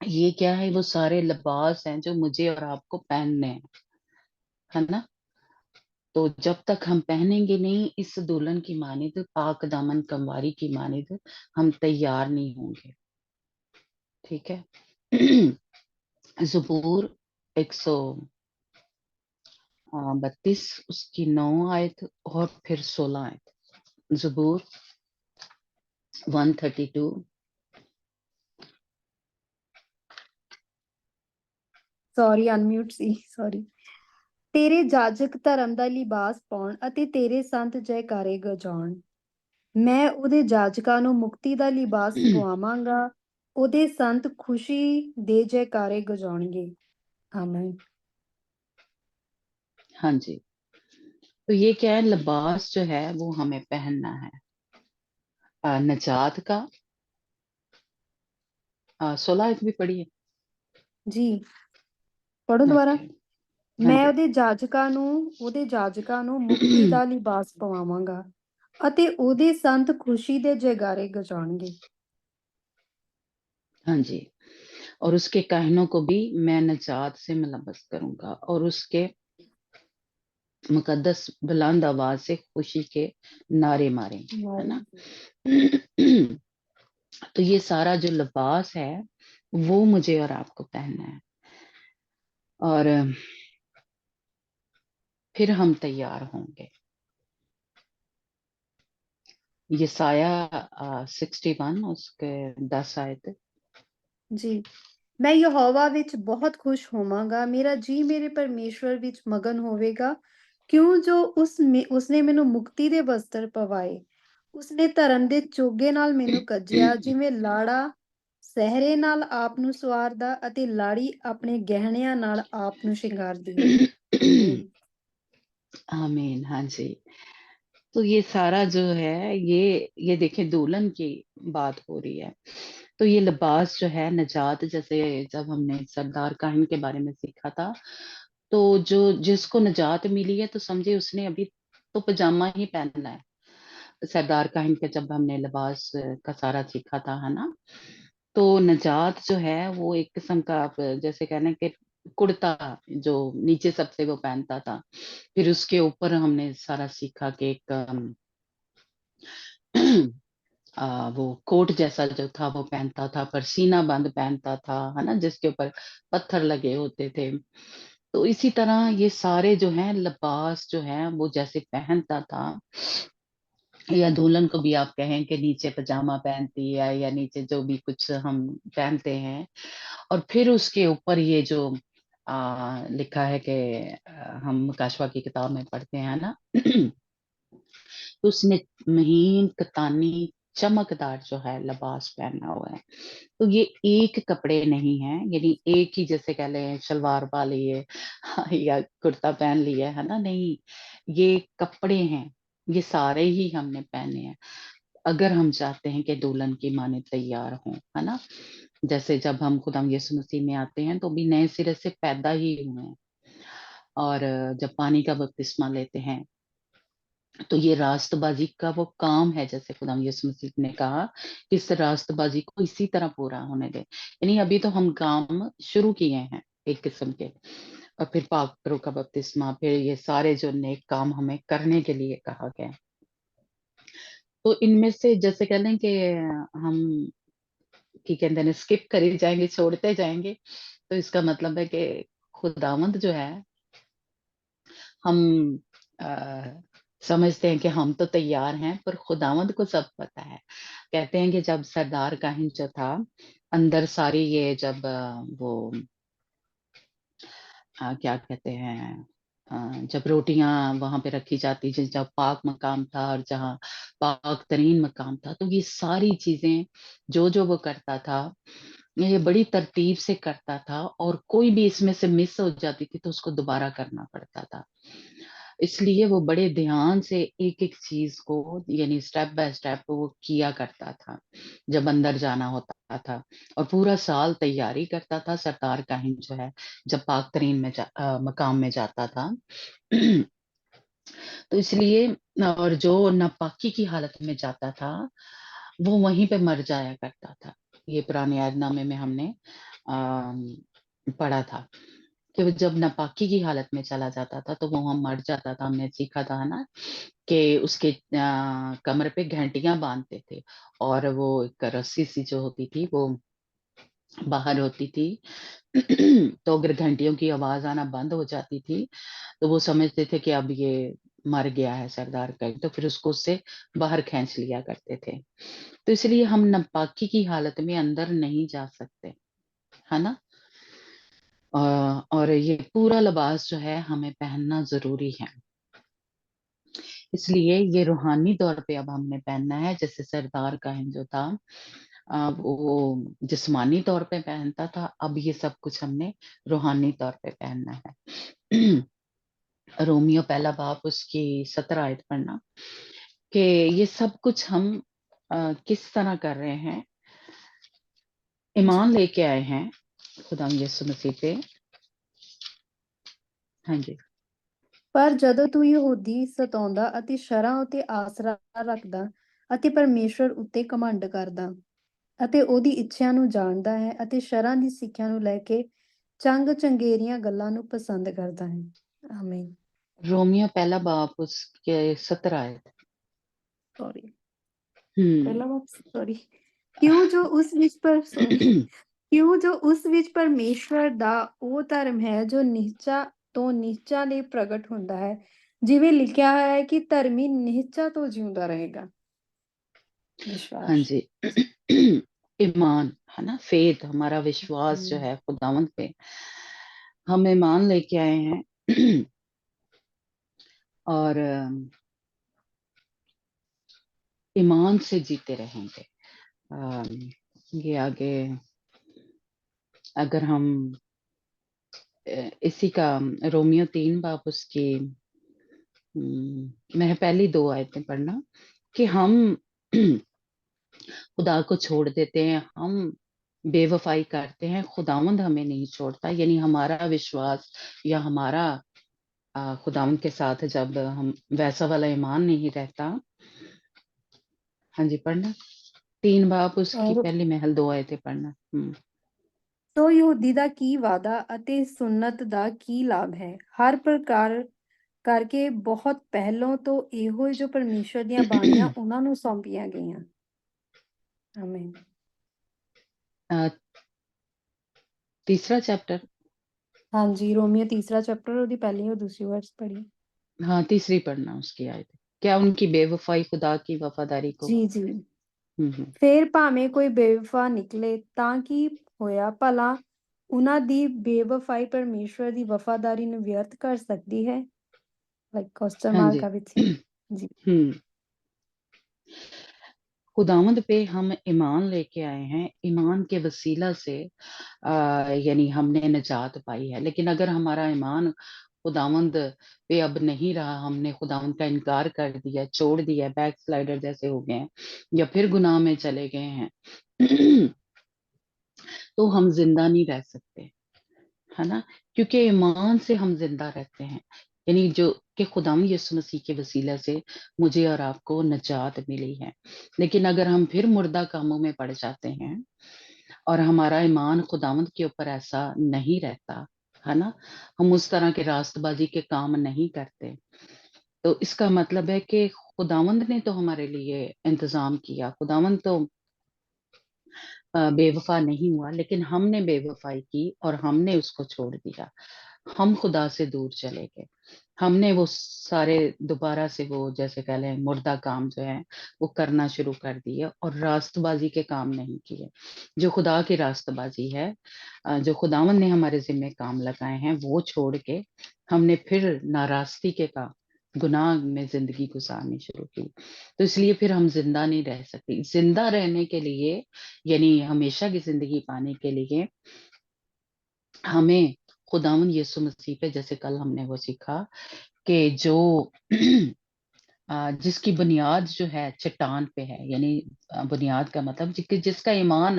A: ये क्या है, वो सारे लिबास हैं जो मुझे और आपको पहनने हैं, है ना। तो जब तक हम पहनेंगे नहीं इस दुल्हन की मानिद, पाक दामन कंवारी की मानिद, हम तैयार नहीं होंगे। ठीक है। ज़बूर 132 उसकी 9 आयत और फिर 16 आयत। ज़बूर 132।
B: ਸੌਰੀ ਅਨਮਿਊਟ ਸੀ, ਸੌਰੀ। ਤੇਰੇ ਜਾਜਕ ਧਰਮ ਦਾ ਲਿਬਾਸ ਪਾਉਣ ਅਤੇ ਤੇਰੇ ਸੰਤ ਜੈਕਾਰੇ ਗਜਾਉਣ। ਮੈਂ ਉਹਦੇ ਜਾਜਕਾਂ ਨੂੰ ਮੁਕਤੀ ਦਾ ਲਿਬਾਸ ਪਵਾਵਾਂਗਾ, ਉਹਦੇ ਸੰਤ ਖੁਸ਼ੀ ਦੇ ਜੈਕਾਰੇ ਗਜਾਉਣਗੇ। ਆਮੀਨ।
A: हाँ जी, तो ये क्या है, लिबास जो है वो हमें पहनना है नजात का। 16 आयत भी पढ़ी है।
B: ਜੀ ਪੜੋ ਦੁਬਾਰਾ।
A: ओके, हाँ
B: ਮੈਂ
A: जी,
B: ਉਹਦੇ ਜਾਜਕਾਂ ਨੂੰ ਮੁਕਤੀ ਦਾ ਲਿਬਾਸ ਪਵਾਵਾਂਗਾ ਅਤੇ ਉਹਦੇ ਸੰਤ ਖੁਸ਼ੀ ਦੇ ਜੈਕਾਰੇ ਗਜਾਉਣਗੇ।
A: हाँ जी, और उसके काहिनों को भी मैं नजात से मुलव्वस करूंगा और उसके मुकद्दस बुलंद आवाज से खुशी के नारे मारेंगे, है ना। तो ये सारा जो लिबास है वो मुझे और आपको पहनना है, और फिर हम तैयार होंगे। ये साया 61 उसके 10 आयत।
B: ਜੀ ਮੈਂ ਯਹੋਵਾ ਵਿੱਚ ਬਹੁਤ ਖੁਸ਼ ਹੋਵਾਂਗਾ, ਮੇਰਾ ਜੀ ਮੇਰੇ ਪਰਮੇਸ਼ਵਰ ਵਿੱਚ ਮਗਨ ਹੋਵੇਗਾ, ਕਿਉਂ ਜੋ ਉਸਨੇ ਮੈਨੂੰ ਮੁਕਤੀ ਦੇ ਵਸਤਰ ਪਵਾਏ। ਉਸਨੇ ਧਰਮ ਦੇ ਚੋਗੇ ਨਾਲ ਮੈਨੂੰ ਕੱਜਿਆ, ਜਿਵੇਂ ਲਾੜਾ ਸਹਿਰੇ ਨਾਲ ਆਪ ਨੂੰ ਸਵਾਰਦਾ ਅਤੇ ਲਾੜੀ ਆਪਣੇ ਗਹਿਣਿਆਂ ਨਾਲ ਆਪ ਨੂੰ ਸ਼ਿੰਗਾਰਦੀ ਹੈ। ਆਮੀਨ।
A: आमीन। हाँ जी, तो ये सारा जो है ये देखें दुल्हन की बात हो रही है। तो ये लिबास जो है नजात, जैसे जब हमने सरदार काहिन के बारे में सीखा था, तो जो जिसको नजात मिली है तो समझे उसने अभी तो पजामा ही पहनना है। सरदार काहिन का जब हमने लिबास का सारा सीखा था, है ना। तो नजात जो है वो एक किस्म का, आप जैसे कहना कि कुर्ता जो नीचे सबसे वो पहनता था, फिर उसके ऊपर हमने सारा सीखा कि एक वो कोट जैसा जो था वो पहनता था, पर सीना बंद पहनता था, है ना, जिसके ऊपर पत्थर लगे होते थे। तो इसी तरह ये सारे जो हैं लिबास जो है वो जैसे पहनता था, या दुल्हन को भी आप कहें कि नीचे पजामा पहनती है या नीचे जो भी कुछ हम पहनते हैं, और फिर उसके ऊपर ये जो लिखा है कि हम काशवा की किताब में पढ़ते हैं ना, तो उसने महीन कतानी चमकदार जो है लिबास पहना हुआ है। तो ये एक कपड़े नहीं है, यानी एक ही जैसे कह लें शलवार पा लिए या कुर्ता पहन लिया, है ना, नहीं, ये कपड़े हैं, ये सारे ही हमने पहने हैं अगर हम चाहते हैं कि दुल्हन की माने तैयार हों, है ना। जैसे जब हम खुदा यीशु मसीह में आते हैं तो भी नए सिरे से पैदा ही हुए हैं, और जब पानी का बपतिस्मा लेते हैं तो ये रास्तबाजी का वो काम है, जैसे खुदा यीशु मसीह ने कहा कि इस रास्तबाजी को इसी तरह पूरा होने दे, यानी अभी तो हम काम शुरू किए हैं एक किस्म के, और फिर पाकरों का बपतिस्मा, फिर ये सारे जो नेक काम हमें करने के लिए कहा गया। तो इनमें से जैसे कह लें कि हम की कहते हैं स्किप करे जाएंगे, छोड़ते जाएंगे, तो इसका मतलब है कि खुदावंद जो है, हम समझते हैं कि हम तो तैयार हैं, पर खुदावंद को सब पता है। कहते हैं कि जब सरदार काहिन जो था, अंदर सारी ये जब वो क्या कहते हैं, जब रोटियां वहां पे रखी जाती, जब पाक मकाम था और जहाँ पाक तरीन मकाम था, तो ये सारी चीजें जो जो वो करता था, ये बड़ी तरतीब से करता था, और कोई भी इसमें से मिस हो जाती थी तो उसको दोबारा करना पड़ता था। इसलिए वो बड़े ध्यान से एक एक चीज को, यानी स्टेप बाय स्टेप वो किया करता था जब अंदर जाना होता था, और पूरा साल तैयारी करता था सरदार काहिन जो है, जब पाक तरीन में मकाम में जाता था। तो इसलिए, और जो नापाकी की हालत में जाता था वो वहीं पे मर जाया करता था। ये पुराने यादनामे में हमने पढ़ा था कि वो जब नापाकी की हालत में चला जाता था तो वो वहां मर जाता था। हमने सीखा था ना कि उसके कमर पे घंटियां बांधते थे, और वो एक रस्सी सी जो होती थी वो बाहर होती थी। तो अगर घंटियों की आवाज आना बंद हो जाती थी तो वो समझते थे कि अब ये मर गया है सरदार का, तो फिर उसको उससे बाहर खींच लिया करते थे। तो इसलिए हम नापाकी की हालत में अंदर नहीं जा सकते, है ना। और ये पूरा लिबास जो है हमें पहनना जरूरी है। इसलिए ये रूहानी तौर पे अब हमने पहनना है, जैसे सरदार काहिन जो था, वो जिस्मानी तौर पे पहनता था, अब ये सब कुछ हमने रूहानी तौर पे पहनना है। रोमियो पहला बाप उसकी 17 आयत पढ़ना, कि ये सब कुछ हम किस तरह कर रहे हैं, ईमान लेके आए हैं खुदा यीशु मसीह पे। हाँ जी।
B: ਪਰ ਜਦੋਂ ਤੂੰ ਯਹੂਦੀ ਸਤਾਉਂਦਾ ਅਤੇ ਸ਼ਰ੍ਹਾਂ ਉੱਤੇ ਆਸਰਾ ਰੱਖਦਾ ਅਤੇ ਪਰਮੇਸ਼ਵਰ ਉੱਤੇ ਘਮੰਡ ਕਰਦਾ ਅਤੇ ਉਹਦੀ ਇੱਛਿਆ ਨੂੰ ਜਾਣਦਾ ਹੈ ਅਤੇ ਸ਼ਰ੍ਹਾਂ ਦੀ ਸਿੱਖਿਆ ਨੂੰ ਲੈ ਕੇ ਚੰਗ ਚੰਗੇਰੀਆਂ ਗੱਲਾਂ ਨੂੰ ਪਸੰਦ ਕਰਦਾ ਹੈ। ਆਮੀਨ।
A: रोमियो पहला बाप उसके 17 आयत।
B: ਸੌਰੀ,
A: हम्म।
B: ਪਹਿਲਾ ਵਾਪਸ ਸੌਰੀ। ਕਿਉਂ ਜੋ ਉਸ ਵਿੱਚ ਪਰ ਸੌਰੀ ਕਿਉਂ ਜੋ ਉਸ ਵਿੱਚ ਪਰਮੇਸ਼ਵਰ ਦਾ ਉਹ ਧਰਮ ਹੈ ਜੋ ਨਿਹਚਾ ਤੋਂ ਨਿਹਚਾ ਲਈ ਪ੍ਰਗਟ ਹੁੰਦਾ ਹੈ, ਜਿਵੇਂ ਲਿਖਿਆ ਹੋਇਆ ਹੈ ਕਿ ਧਰਮੀ ਨਿਹਚਾ ਤੋਂ ਜਿਉਂਦਾ ਰਹੇਗਾ।
A: हाँ
B: विश्वास।
A: जी। ईमान है ना, फेथ, हमारा विश्वास जो
B: हम्म।
A: है खुदावंद पे, हम ईमान लेके आए हैं। और ईमान से जीते रहेंगे। ये आगे अगर हम इसी का रोमियो 3 बाप उसकी मैं पहली 2 आयतें पढ़ना, कि हम खुदा को छोड़ देते हैं, हम बेवफाई करते हैं, खुदावंद हमें नहीं छोड़ता। यानी हमारा विश्वास या हमारा खुदावंद के साथ जब हम वैसा वाला ईमान नहीं रहता। हाँ जी, पढ़ना 3 बाप उसकी
B: और
A: पहली महल 2 आयतें पढ़ना।
B: ਸੋ ਯਹੂਦੀ ਦਾ ਕੀ ਵਾਦਾ ਅਤੇ ਸੁन्नत ਦਾ ਕੀ ਲਾਭ ਹੈ? ਹਰ ਪ੍ਰਕਾਰ ਕਰਕੇ ਬਹੁਤ ਪਹਿਲੋਂ ਤੋਂ ਇਹੋ ਜੋ ਪਰਮੇਸ਼ਵਰ ਦੀਆਂ ਬਾਣੀਆਂ ਉਹਨਾਂ ਨੂੰ ਸੌਂਪੀਆਂ ਗਈਆਂ। ਆਮੀਨ।
A: तीसरा चैप्टर।
B: ਹਾਂਜੀ, रोमियो तीसरा चैप्टर ਉਹਦੀ ਪਹਿਲੀ और दूसरी वर्स पढ़ी।
A: हाँ, तीसरी पढ़ना उसकी आयत। क्या उनकी बेवफाई खुदा की वफादारी को।
B: ਜੀ ਜੀ।
A: हम्म।
B: ਫੇਰ ਭਾਵੇਂ ਕੋਈ ਬੇਵਫਾ ਨਿਕਲੇ ਤਾਂ ਕੀ ਹੋਇਆ, ਭਲਾ ਉਹਨਾਂ ਦੀ ਬੇਵਫਾਈ ਪਰਮੇਸ਼ਵਰ ਦੀ ਵਫਾਦਾਰੀ ਨੂੰ ਵਿਅਰਥ ਕਰ ਸਕਦੀ ਹੈ? ਲਾਈਕ ਕੁਐਸਚਨ
A: हाँ
B: ਮਾਰਕ
A: जी।
B: ਆ ਵਿੱਚ ਹੀ। ਜੀ।
A: हम्म। खुदावंद पे हम ईमान लेके आए हैं, ईमान के वसीला से यानी हमने निजात पाई है। लेकिन अगर हमारा ईमान खुदावंद पे अब नहीं रहा, हमने खुदावंद का इनकार कर दिया, छोड़ दिया, बैक स्लाइडर जैसे हो गए हैं, या फिर गुनाह में चले गए हैं, तो हम जिंदा नहीं रह सकते, है ना। क्योंकि ईमान से हम जिंदा रहते हैं, यानी जो कि खुदाम यीशु मसीह के वसीला से मुझे और आपको नजात मिली है। लेकिन अगर हम फिर मुर्दा कामों में पड़ जाते हैं और हमारा ईमान खुदावंद के ऊपर ऐसा नहीं रहता, है ना, हम उस तरह के रास्तबाजी के काम नहीं करते, तो इसका मतलब है कि खुदावंद ने तो हमारे लिए इंतजाम किया, खुदावंद तो बेवफा नहीं हुआ, लेकिन हमने बेवफाई की और हमने उसको छोड़ दिया। ہم خدا سے دور چلے گئے. ہم نے وہ سارے دوبارہ سے وہ جیسے کہہ لیں مردہ کام جو ہے وہ کرنا شروع کر دیے اور راست بازی کے کام نہیں کیے. جو خدا کی راست بازی ہے، جو خداوند نے ہمارے ذمے کام لگائے ہیں وہ چھوڑ کے ہم نے پھر ناراستی کے کام، گناہ میں زندگی گزارنی شروع کی. تو اس لیے پھر ہم زندہ نہیں رہ سکتے. زندہ رہنے کے لیے یعنی ہمیشہ کی زندگی پانے کے لیے ہمیں خداوند یسوع مسیح پہ، جیسے کل ہم نے وہ سیکھا کہ جو جس کی بنیاد جو ہے چٹان پہ ہے، یعنی بنیاد کا مطلب جس کا ایمان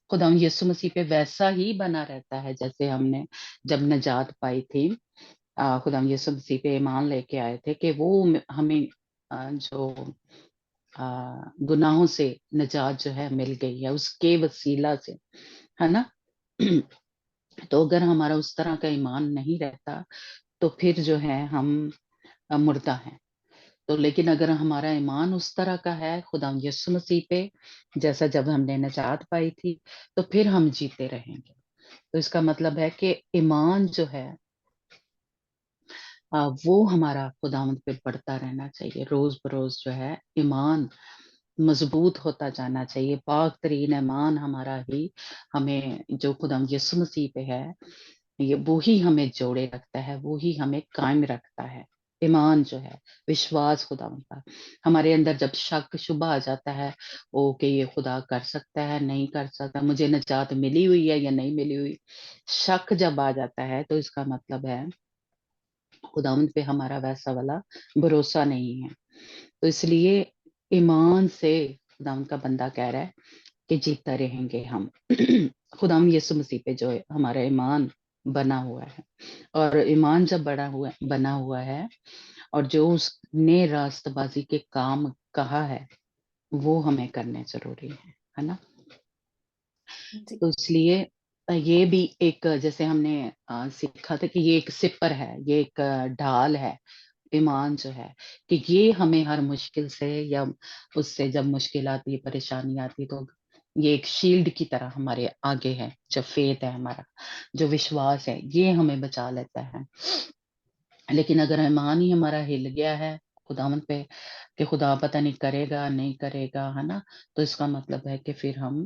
A: خداوند یسوع مسیح پہ ویسا ہی بنا رہتا ہے جیسے ہم نے جب نجات پائی تھی، خداوند یسوع مسیح پہ ایمان لے کے آئے تھے کہ وہ ہمیں جو گناہوں سے نجات جو ہے مل گئی ہے اس کے وسیلہ سے، ہے نا. تو اگر ہمارا اس طرح کا ایمان نہیں رہتا تو پھر جو ہے ہم مردہ ہیں. تو لیکن اگر ہمارا ایمان اس طرح کا ہے خدا یسوع مسیح پہ جیسا جب ہم نے نجات پائی تھی تو پھر ہم جیتے رہیں گے. تو اس کا مطلب ہے کہ ایمان جو ہے وہ ہمارا خداوند پہ بڑھتا رہنا چاہیے. روز بروز جو ہے ایمان مضبوط ہوتا جانا چاہیے. پاک ترین ایمان ہمارا ہی ہمیں جو خداوند یسوع مسیح پہ ہے وہی ہمیں جوڑے رکھتا ہے، وہی ہمیں قائم رکھتا ہے. ایمان جو ہے، وشواس خداوند کا. ہمارے اندر جب شک شبہ آ جاتا ہے کہ یہ خدا کر سکتا ہے نہیں کر سکتا، مجھے نجات ملی ہوئی ہے یا نہیں ملی ہوئی، شک جب آ جاتا ہے تو اس کا مطلب ہے خداوند پہ ہمارا ویسا والا بھروسہ نہیں ہے. تو اس لیے ایمان سے خداوند کا بندہ کہہ رہا ہے کہ جیتا رہیں گے ہم. خداوند یسوع مسیح پہ جو ہمارا ایمان بنا ہوا ہے، اور ایمان جب بنا ہوا ہے اور جو اس نے راست بازی کے کام کہا ہے وہ ہمیں کرنے ضروری ہے نا.
B: جی
A: تو اس لیے یہ بھی ایک جیسے ہم نے سیکھا تھا کہ یہ ایک سپر ہے، یہ ایک ڈھال ہے ایمان جو ہے، کہ یہ ہمیں ہر مشکل سے یا اس سے جب مشکل آتی ہے پریشانی آتی تو یہ ایک شیلڈ کی طرح ہمارے آگے ہے. جو فیت ہے ہمارا، جو وشواس ہے، یہ ہمیں بچا لیتا ہے. لیکن اگر ایمان ہی ہمارا ہل گیا ہے خداوند پہ کہ خدا پتہ نہیں کرے گا نہیں کرے گا، ہے نا، تو اس کا مطلب ہے کہ پھر ہم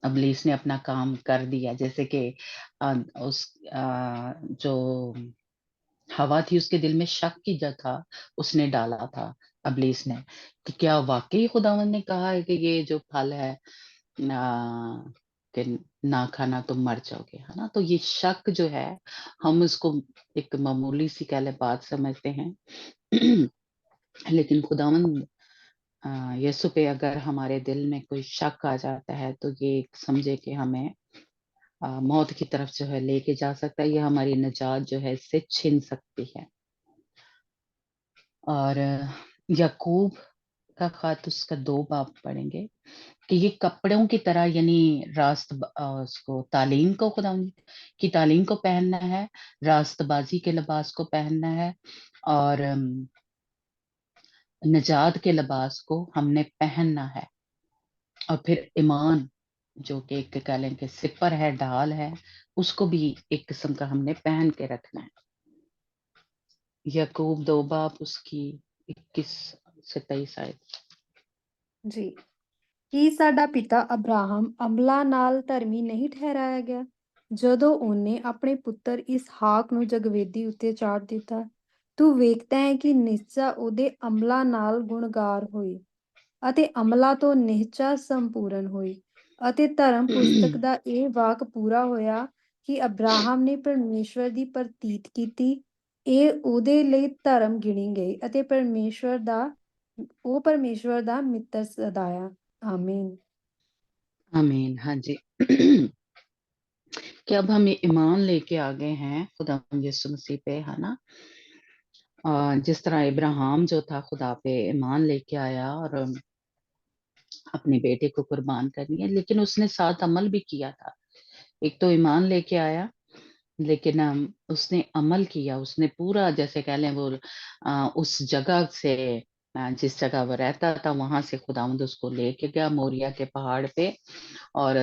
A: ابلیس نے اپنا کام کر دیا. جیسے کہ اس جو ہوا تھی اس کے دل میں شک کی جو تھا اس نے ڈالا تھا ابلیس نے کہ کیا واقعی خداوند نے کہا ہے کہ یہ جو پھل ہے کہ نہ کھانا تم مر جاؤ گے، ہے نا. تو یہ شک جو ہے ہم اس کو ایک معمولی سی کہہ لیں بات سمجھتے ہیں. لیکن خداوند یسوع پہ اگر ہمارے دل میں کوئی شک آ جاتا ہے تو یہ سمجھے کہ ہمیں موت کی طرف جو ہے لے کے جا سکتا ہے، یا ہماری نجات جو ہے اس سے چھن سکتی ہے. اور یعقوب کا خط اس کا 2 باب پڑھیں گے کہ یہ کپڑوں کی طرح یعنی اس کو تعلیم کو خدا کی تعلیم کو پہننا ہے، راست بازی کے لباس کو پہننا ہے، اور نجات کے لباس کو ہم نے پہننا ہے. اور پھر ایمان جو کہ ایک کہہ لیں کہ سپر ہے، ڈھال ہے، اس کو بھی ایک قسم کا ہم نے پہن کے رکھنا ہے. یعقوب 2 باب اس کی 21 سے 23 آئے.
B: ਜੀ ਕੀ ਸਾਡਾ ਪਿਤਾ ਅਬਰਾਹਮ ਅਮਲਾਂ ਨਾਲ ਧਰਮੀ ਨਹੀਂ ਠਹਿਰਾਇਆ ਗਿਆ ਜਦੋਂ ਉਹਨੇ ਆਪਣੇ ਪੁੱਤਰ ਇਸਹਾਕ ਨੂੰ ਜਗਵੇਦੀ ਉੱਤੇ ਚਾੜ ਦਿੱਤਾ? ਤੂੰ ਵੇਖਦਾ ਹੈ ਕਿ ਨਿਹਚਾ ਉਹਦੇ ਅਮਲਾਂ ਨਾਲ ਗੁਣਗਾਰ ਹੋਈ ਅਤੇ ਅਮਲਾਂ ਤੋਂ ਨਿਹਚਾ ਸੰਪੂਰਨ ਹੋਈ। ਅਤੇ ਧਰਮ ਪੁਸਤਕ ਦਾ ਇਹ ਵਾਕ ਪੂਰਾ ਹੋਇਆ ਕਿ ਅਬਰਾਹਮ ਨੇ ਪਰਮੇਸ਼ਵਰ ਦੀ ਪ੍ਰਤੀਤ ਕੀਤੀ, ਇਹ ਉਹਦੇ ਲਈ ਧਰਮ ਗਿਣੀ ਗਈ ਅਤੇ ਉਹ ਪਰਮੇਸ਼ਵਰ ਦਾ ਮਿੱਤਰ ਸਦਾਇਆ। आमीन।
A: आमीन. हाँ जी. कि अब हम ईमान लेके आ गए हैं खुदा यीशु मसीह पे, है ना. जिस तरह इब्राहिम जो था खुदा पे ईमान लेके आया और अपने बेटे को कुर्बान करनी है, लेकिन उसने साथ अमल भी किया था. एक तो ईमान लेके आया, लेकिन उसने अमल किया, उसने पूरा जैसे कह लें वो उस जगह से जिस जगह वो रहता था वहां से खुदावंद उसको लेके गया मोरिया के पहाड़ पे, और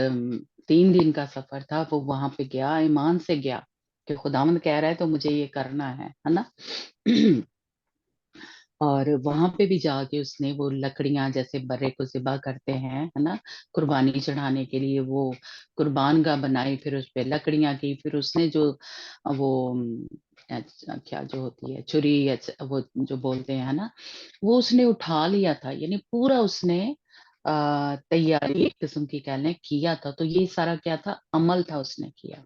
A: 3 दिन का सफर था, वो वहां पे गया, ईमान से गया, कि खुदावंद कह रहा है तो मुझे ये करना है ना। और वहां पे भी जाके उसने वो लकड़ियां, जैसे बर्रे को ज़िबा करते हैं है ना, कुर्बानी चढ़ाने के लिए, वो कुर्बान गाह बनाई, फिर उस पे लकड़ियां की, फिर उसने जो वो क्या जो होती है छुरी या वो जो बोलते हैं है ना, वो उसने उठा लिया था, यानी पूरा उसने तैयारी एक किस्म की कह लें किया था। तो ये सारा क्या था, अमल था उसने किया,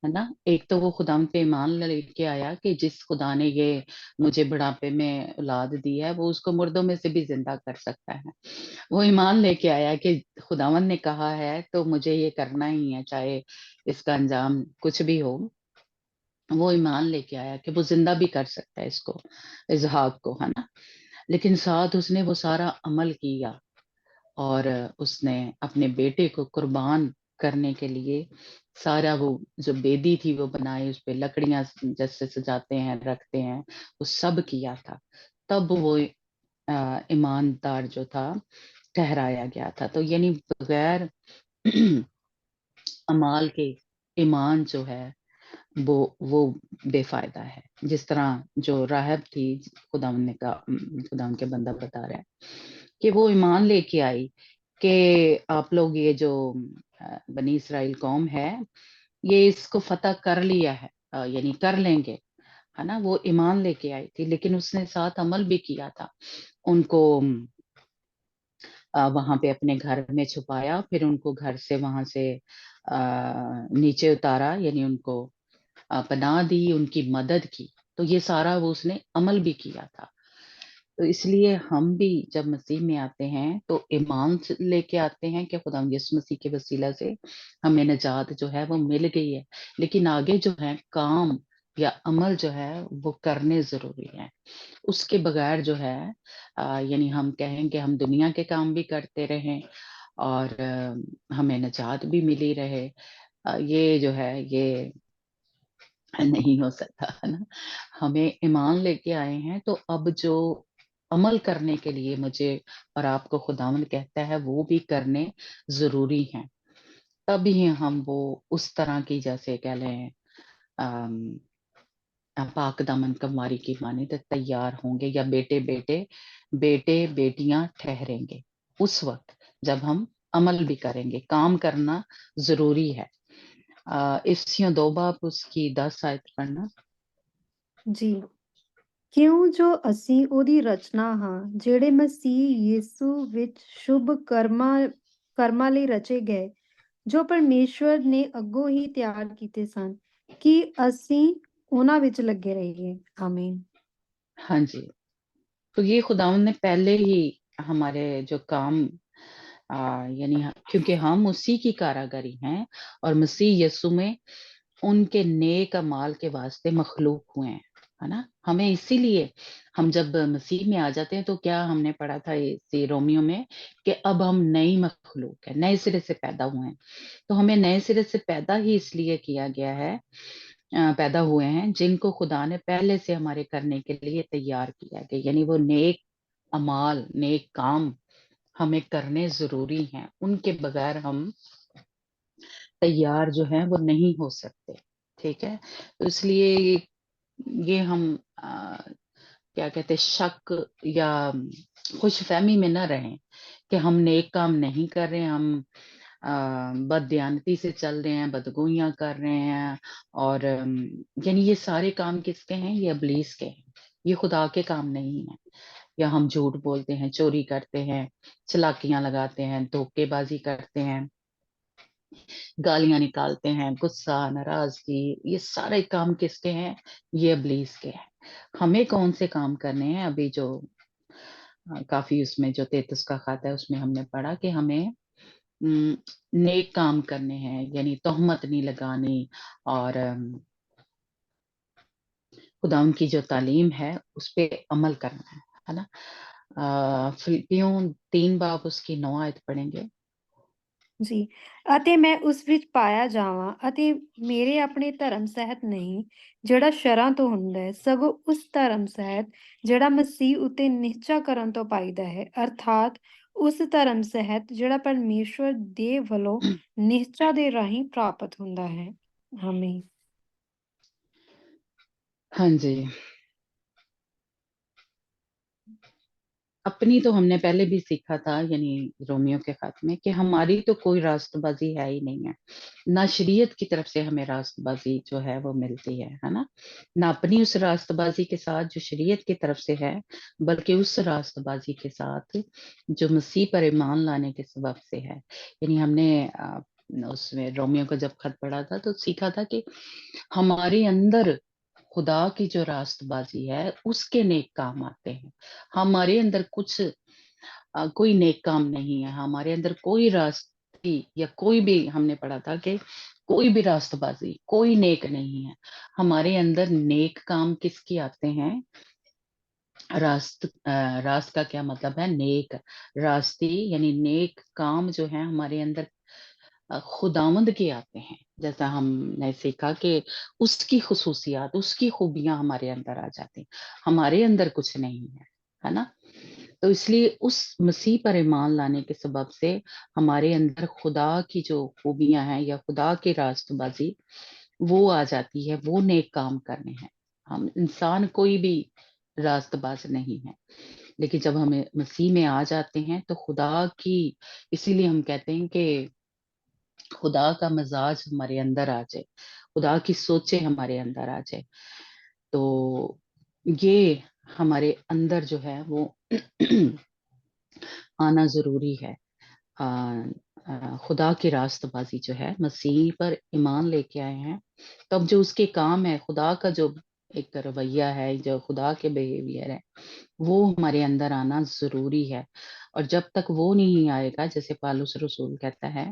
A: है ना। एक तो वो खुदा पे ईमान लेके आया कि जिस खुदा ने ये मुझे बुढ़ापे में औलाद दी है, वो उसको मुर्दों में से भी जिंदा कर सकता है। वो ईमान लेके आया कि खुदावन ने कहा है तो मुझे ये करना ही है, चाहे इसका अंजाम कुछ भी हो। वो ईमान लेके आया कि वो जिंदा भी कर सकता है इसको, इसहाक को, है ना। लेकिन साथ उसने वो सारा अमल किया, और उसने अपने बेटे को कुर्बान करने के लिए सारा वो जो बेदी थी वो बनाई, उस पे लकड़ियां जैसे सजाते हैं रखते हैं, वो सब किया था। तब वो ईमानदार जो था ठहराया गया था। तो यानी बगैर अमाल के ईमान जो है वो बेफायदा है। जिस तरह जो राहब थी, खुदा के बंदा बता रहा है कि वो ईमान लेके आई कि आप लोग ये जो बनी इसराइल कौम है, ये इसको फतह कर लिया है, यानी कर लेंगे, है ना। वो ईमान लेके आई थी, लेकिन उसने साथ अमल भी किया था। उनको वहां पे अपने घर में छुपाया, फिर उनको घर से वहां से नीचे उतारा, यानी उनको पनाह दी, उनकी मदद की। तो ये सारा वो उसने अमल भी किया था। तो इसलिए हम भी जब मसीह में आते हैं तो ईमान से लेके आते हैं कि खुदा यीशु मसीह के वसीला से हमें निजात जो है वो मिल गई है। लेकिन आगे जो है काम या अमल जो है वो करने जरूरी है। उसके बगैर जो है यानी हम कहें कि हम दुनिया के काम भी करते रहें और हमें निजात भी मिली रहे, ये जो है ये नहीं हो सकता, है ना। हमें ईमान लेके आए हैं, तो अब जो अमल करने के लिए मुझे और आपको खुदावंद कहता है वो भी करने जरूरी हैं। तभी हम वो उस तरह की, जैसे कह लें अम, पाक दामन कमवारी की माने तो तैयार होंगे, या बेटे बेटियां ठहरेंगे उस वक्त जब हम अमल भी करेंगे। काम करना जरूरी है। इफ्सियों 2 बाब उसकी 10 आयत पढ़ना।
B: जी। ਕਿਉਂ ਜੋ ਅਸੀਂ ਉਹਦੀ ਰਚਨਾ ਹਾਂ, ਜਿਹੜੇ ਮਸੀਹ ਯੀਸੂ ਵਿੱਚ ਸ਼ੁਭ ਕਰਮਾਂ ਲਈ ਰਚੇ ਗਏ, ਜੋ ਪਰਮੇਸ਼ਵਰ ਨੇ ਅੱਗੋਂ ਹੀ ਤਿਆਰ ਕੀਤੇ ਸਨ ਕਿ ਅਸੀਂ ਉਹਨਾਂ ਵਿੱਚ ਲੱਗੇ ਰਹੀਏ। ਆਮੀਨ।
A: हाँ जी। तो ये खुदावंद ने पहले ही हमारे जो काम यानी क्योंकि हम उसी की कारागरी हैं, और मसीह यीशु में उनके नेक अमाल के वास्ते मखलूक हुए हैं, है ना। हमें इसीलिए हम जब मसीह में आ जाते हैं तो क्या हमने पढ़ा था इसी रोमियो में कि अब हम नई मखलूक है, नए सिरे से पैदा हुए हैं। तो हमें नए सिरे से पैदा ही इसलिए किया गया है, पैदा हुए हैं जिनको खुदा ने पहले से हमारे करने के लिए तैयार किया गया, यानी वो नेक अमाल नेक काम हमें करने जरूरी हैं। उनके बगैर हम तैयार जो है वो नहीं हो सकते। ठीक है। तो इसलिए ये हम क्या कहते हैं, शक या खुशफहमी में ना रहें कि हम नेक काम नहीं कर रहे हैं, हम बददियानती से चल रहे हैं, बदगोइयां कर रहे हैं, और यानी ये सारे काम किसके हैं, ये इब्लीस के हैं, ये खुदा के काम नहीं है। या हम झूठ बोलते हैं, चोरी करते हैं, चालाकियां लगाते हैं, धोखेबाजी करते हैं, गालियां निकालते हैं, गुस्सा नाराजगी, ये सारे काम किसके हैं, ये इब्लीस के हैं। हमें कौन से काम करने हैं, अभी जो काफी उसमें जो 33 का खाता है उसमें हमने पढ़ा कि हमें नेक काम करने हैं, यानी तोहमत नहीं लगानी, और खुदा की जो तालीम है उस पे अमल करना है ना। फिलिपियों 3 बाब उसकी 9 आयत पढ़ेंगे।
B: ਜੀ। ਅਤੇ ਮੈਂ ਉਸ ਵਿੱਚ ਪਾਇਆ ਜਾਵਾਂ, ਅਤੇ ਮੇਰੇ ਆਪਣੇ ਧਰਮ ਸਹਿਤ ਨਹੀਂ ਜਿਹੜਾ ਸ਼ਰਾਂ ਤੋਂ ਹੁੰਦਾ ਹੈ, ਸਗੋਂ ਉਸ ਧਰਮ ਸਹਿਤ ਜਿਹੜਾ ਮਸੀਹ ਉਤੇ ਨਿਹਚਾ ਕਰਨ ਤੋਂ ਪਾਈਦਾ ਹੈ, ਅਰਥਾਤ ਉਸ ਧਰਮ ਸਹਿਤ ਜਿਹੜਾ ਪਰਮੇਸ਼ਵਰ ਦੇ ਵੱਲੋਂ ਨਿਹਚਾ ਦੇ ਰਾਹੀਂ ਪ੍ਰਾਪਤ ਹੁੰਦਾ ਹੈ। ਆਮੀਨ।
A: हाँ जी। अपनी तो हमने पहले भी सीखा था, यानी रोमियो के खत में, कि हमारी तो कोई रास्तबाजी है ही नहीं है। ना शरीयत की तरफ से हमें रास्तबाजी जो है वो मिलती है ना। ना अपनी उस रास्तबाजी के साथ जो शरीयत की तरफ से है, बल्कि उस रास्तबाजी के साथ जो मसीह पर ईमान लाने के सबब से है। यानी हमने उसमें रोमियो का जब खत पढ़ा था तो सीखा था कि हमारे अंदर खुदा की जो रास्तबाजी है उसके नेक काम आते हैं। हमारे अंदर कुछ कोई नेक काम नहीं है, हमारे अंदर कोई रास्ते या कोई भी, हमने पढ़ा था कि कोई भी रास्तबाजी, कोई नेक नहीं है। हमारे अंदर नेक काम किसके आते हैं? रास्त का क्या मतलब है? नेक रास्ते, यानी नेक काम जो है हमारे अंदर खुदावंद के आते हैं। जैसा हमने सीखा कि उसकी खुसूसियात, उसकी खूबियां हमारे अंदर आ जाती हैं, हमारे अंदर कुछ नहीं है ना। तो इसलिए उस मसीह पर ईमान लाने के सबब से हमारे अंदर खुदा की जो खूबियां हैं या खुदा की रास्तबाजी वो आ जाती है, वो नेक काम करने हैं। हम इंसान कोई भी रास्तबाज नहीं है, लेकिन जब हमें मसीह में आ जाते हैं तो खुदा की, इसीलिए हम कहते हैं कि खुदा का मजाज हमारे अंदर आ जाए, खुदा की सोचे हमारे अंदर आ जाए। तो ये हमारे अंदर जो है वो आना जरूरी है। आ, खुदा की रास्तबाजी जो है, मसीह पर ईमान लेके आए हैं, तब जो उसके काम है, खुदा का जो एक रवैया है, जो खुदा के बिहेवियर है, वो हमारे अंदर आना जरूरी है। और जब तक वो नहीं आएगा, जैसे पालूस रसूल कहता है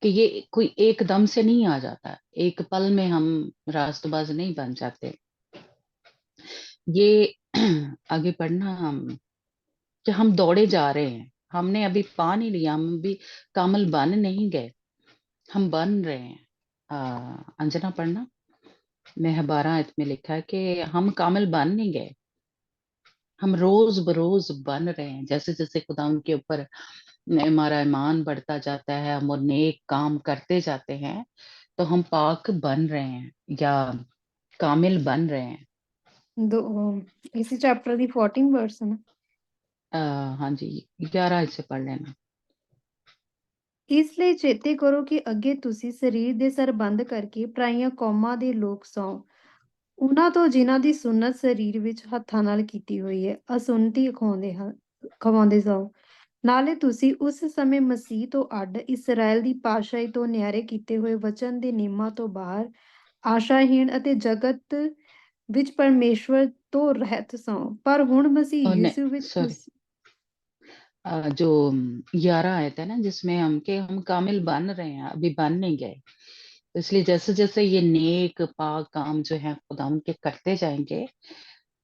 A: कि ये कोई एकदम से नहीं आ जाता, एक पल में हम रास्तबाज नहीं बन जाते। ये आगे पढ़ना, हम कि हम दौड़े जा रहे हैं, हमने अभी पा नहीं लिया, हम अभी कामल बन नहीं गए, हम बन रहे हैं। अंजना पढ़ना, मैं 12 आयत में लिखा है कि हम कामिल बन नहीं गए, हम रोज बरोज बन रहे हैं। जैसे जैसे खुदा उनके ऊपर हमारा ईमान बढ़ता जाता है, हम और नेक काम करते जाते हैं, तो हम पाक बन रहे हैं या कामिल बन रहे हैं।
B: दो इसी चैप्टर ਦੀ 14 वर्स है ना।
A: हाँ जी, 11 आयत से पढ़ लेना।
B: ਇਸ ਲਈ ਚੇਤੇ ਕਰੋ ਕਿ ਅੱਗੇ ਤੁਸੀਂ ਸਰੀਰ ਦੇ ਸਰਬੰਧ ਕਰਕੇ ਪਰਾਈਆਂ ਕੌਮਾਂ ਦੇ ਲੋਕ ਸੌ, ਉਹਨਾਂ ਤੋਂ ਜਿਨ੍ਹਾਂ ਦੀ ਸੁੰਨਤ ਸਰੀਰ ਵਿੱਚ ਹੱਥਾਂ ਨਾਲ ਕੀਤੀ ਹੋਈ ਹੈ, ਅਸੁੰਨਤੀ ਖਵਾਉਂਦੇ ਸੌ। ਨਾਲੇ ਤੁਸੀਂ ਉਸ ਸਮੇਂ ਮਸੀਹ ਤੋਂ ਅੱਡ ਇਸਰਾਇਲ ਦੀ ਪਾਤਸ਼ਾਹੀ ਤੋਂ ਨਿਆਰੇ ਕੀਤੇ ਹੋਏ ਵਚਨ ਦੇ ਨਿਯਮਾਂ ਤੋਂ ਬਾਹਰ ਆਸ਼ਾਹੀਣ ਅਤੇ ਜਗਤ ਵਿੱਚ ਪਰਮੇਸ਼ਵਰ ਤੋਂ ਰਹਿਤ ਸੌ। ਪਰ ਹੁਣ ਮਸੀਹ
A: और नहीं,
B: ਯਿਸੂ ਵਿੱਚ
A: सॉरी,
B: ਤੁਸੀਂ
A: जो 11 आयत है ना, जिसमें हम कामिल बन रहे हैं, अभी बन नहीं गए। तो इसलिए जैसे जैसे ये नेक पाक काम जो है खुदा उनके करते जाएंगे,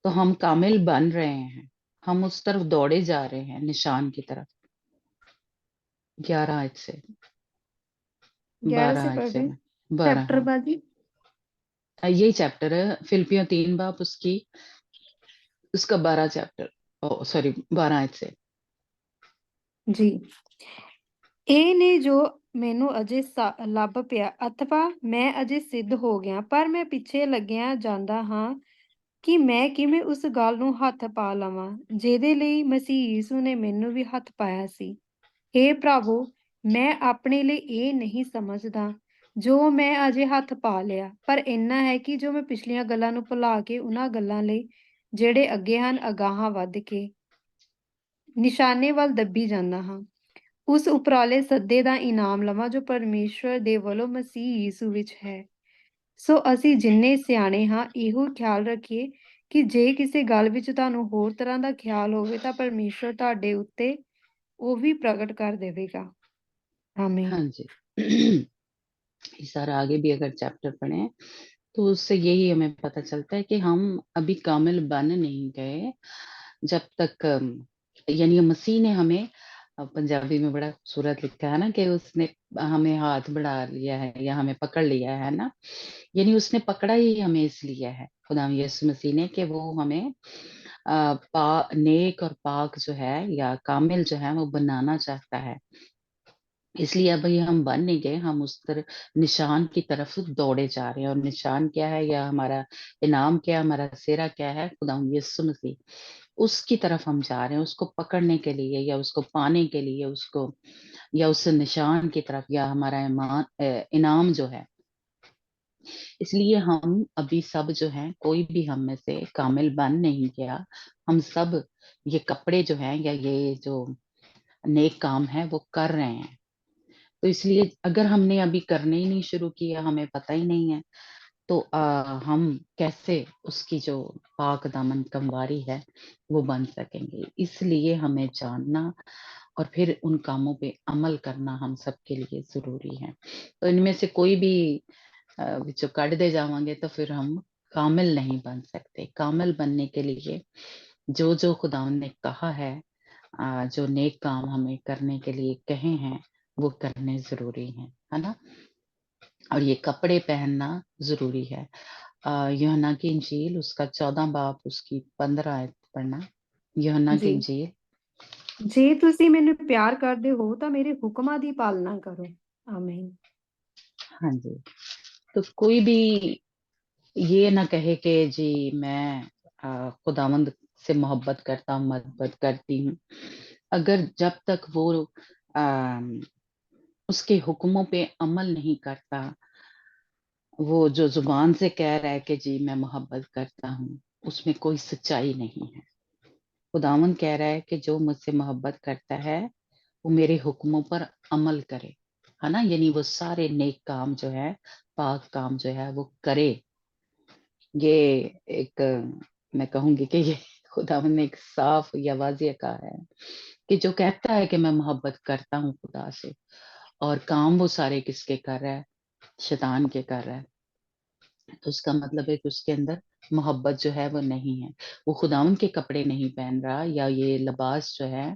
A: तो हम कामिल बन रहे हैं, हम उस तरफ दौड़े जा रहे हैं, निशान की तरफ। 11 आयत से,
B: 11
A: 12
B: से
A: आयत
B: पढ़
A: से
B: रहे
A: मैं, 12,
B: चैप्टर
A: हाँ।
B: बाजी।
A: यही चैप्टर है, फिलिपियों 3 बाब उसकी, उसका 12 चैप्टर, ओ सॉरी 12 आयत से।
B: जी, ਇਹ ਨੇ ਜੋ ਮੈਨੂੰ ਅਜੇ ਲੱਭ ਪਿਆ ਅਥਵਾ ਮੈਂ ਅਜੇ ਸਿੱਧ ਹੋ ਗਿਆ, ਪਰ ਮੈਂ ਪਿੱਛੇ ਲੱਗਿਆ ਜਾਂਦਾ ਹਾਂ ਕਿ ਮੈਂ ਕਿਵੇਂ ਉਸ ਗੱਲ ਨੂੰ ਹੱਥ ਪਾ ਲਵਾਂ ਜਿਹਦੇ ਲਈ ਮਸੀਹ ਯੀਸੂ ਨੇ ਮੈਨੂੰ ਵੀ ਹੱਥ ਪਾਇਆ ਸੀ। ਹੇ ਪ੍ਰਭੂ, ਮੈਂ ਆਪਣੇ ਲਈ ਇਹ ਨਹੀਂ ਸਮਝਦਾ ਜੋ ਮੈਂ ਅਜੇ ਹੱਥ ਪਾ ਲਿਆ, ਪਰ ਇੰਨਾ ਹੈ ਕਿ ਜੋ ਮੈਂ ਪਿਛਲੀਆਂ ਗੱਲਾਂ ਨੂੰ ਭੁਲਾ ਕੇ ਉਹਨਾਂ ਗੱਲਾਂ ਲਈ ਜਿਹੜੇ ਅੱਗੇ ਹਨ ਅਗਾਹਾਂ ਵੱਧ ਕੇ ਨਿਸ਼ਾਨੇ ਵੱਲ ਦੱਬੀ ਜਾਂਦਾ ਹਾਂ, ਉਸ ਉਪਰਾਲੇ ਸੱਦੇ ਦਾ ਇਨਾਮ ਲਵਾਂ ਜੋ ਪਰਮੇਸ਼ਵਰ ਦੇ ਵੱਲੋਂ ਮਸੀਹ ਯੀਸੂ ਵਿੱਚ ਹੈ। ਸੋ ਅਸੀਂ ਜਿੰਨੇ ਸਿਆਣੇ ਹਾਂ ਇਹੋ ਖਿਆਲ ਰੱਖੀਏ ਕਿ ਜੇ ਕਿਸੇ ਗੱਲ ਵਿੱਚ ਤੁਹਾਨੂੰ ਹੋਰ ਤਰ੍ਹਾਂ ਦਾ ਖਿਆਲ ਹੋਵੇ ਤਾਂ ਪਰਮੇਸ਼ਵਰ ਤੁਹਾਡੇ ਉੱਤੇ ਉਹ ਵੀ ਪ੍ਰਗਟ ਕਰ ਦੇਵੇਗਾ। ਆਮੀਨ।
A: हाँ जी। ये सारा आगे भी अगर चैप्टर पढ़े तो उससे यही हमें पता चलता है कि हम अभी कामिल बन नहीं गए, जब तक यानी मसीह ने हमें, पंजाबी में बड़ा खूबसूरत लिखा है ना कि उसने हमें हाथ बढ़ा लिया है या हमें पकड़ लिया है ना। यानी उसने पकड़ा ही हमें इसलिए है, खुदा यीशु मसीह ने, कि वो हमें नेक और पाक जो है या कामिल जो है वो बनाना चाहता है। इसलिए अभी हम बन नहीं गए, हम उस तरफ निशान की तरफ दौड़े जा रहे हैं। और निशान क्या है, या हमारा इनाम क्या है, हमारा सेरा क्या है, खुदा यीशु मसीह, उसकी तरफ हम जा रहे हैं, उसको पकड़ने के लिए या उसको पाने के लिए, उसको या उस निशान की तरफ, या हमारा इनाम जो है। इसलिए हम अभी सब जो हैं, कोई भी हम में से कामिल बन नहीं गया। हम सब ये कपड़े जो हैं या ये जो नेक काम है वो कर रहे हैं। तो इसलिए अगर हमने अभी करने ही नहीं शुरू किया, हमें पता ही नहीं है, तो हम कैसे उसकी जो पाक दामन कमवारी है वो बन सकेंगे। इसलिए हमें जानना और फिर उन कामों पे अमल करना हम सबके लिए जरूरी है। तो इनमें से कोई भी जो काट दे जावांगे तो फिर हम कामिल नहीं बन सकते। कामिल बनने के लिए जो जो खुदावंद ने कहा है, जो नेक काम हमें करने के लिए कहे हैं, वो करने जरूरी है ना। और ये कपड़े पहनना जरूरी है। यूहन्ना की इंजील उसका 14 बाब उसकी 15 आयत पढ़ना। यूहन्ना की
B: जी,
A: इंजील।
B: ਜੇ ਤੁਸੀਂ ਮੈਨੂੰ ਪਿਆਰ ਕਰਦੇ ਹੋ ਤਾਂ ਮੇਰੇ ਹੁਕਮਾਂ ਦੀ ਪਾਲਣਾ ਕਰੋ। ਆਮੀਨ।
A: हाँ जी। तो कोई भी ये ना कहे कि जी मैं खुदावंद से मोहब्बत करता हूँ, मोहब्बत करती हूँ, अगर जब तक वो आ, उसके हुक्मों पे अमल नहीं करता, वो जो जुबान से कह रहा है कि जी मैं मोहब्बत करता हूँ, उसमें कोई सच्चाई नहीं है। खुदावंद कह रहा है कि जो मुझसे मोहब्बत करता है वो मेरे हुक्मों पर अमल करे, है ना। यानी वो सारे नेक काम जो है, पाक काम जो है वो करे। ये एक मैं कहूंगी कि ये खुदावंद ने एक साफ या वाजिया कहा है कि जो कहता है कि मैं मोहब्बत करता हूँ खुदा से, और काम वो सारे किसके कर रहा है, शैतान के कर रहा है, तो उसका मतलब है कि उसके अंदर मोहब्बत जो है वो नहीं है। वो खुदावंद के कपड़े नहीं पहन रहा, या ये लिबास जो है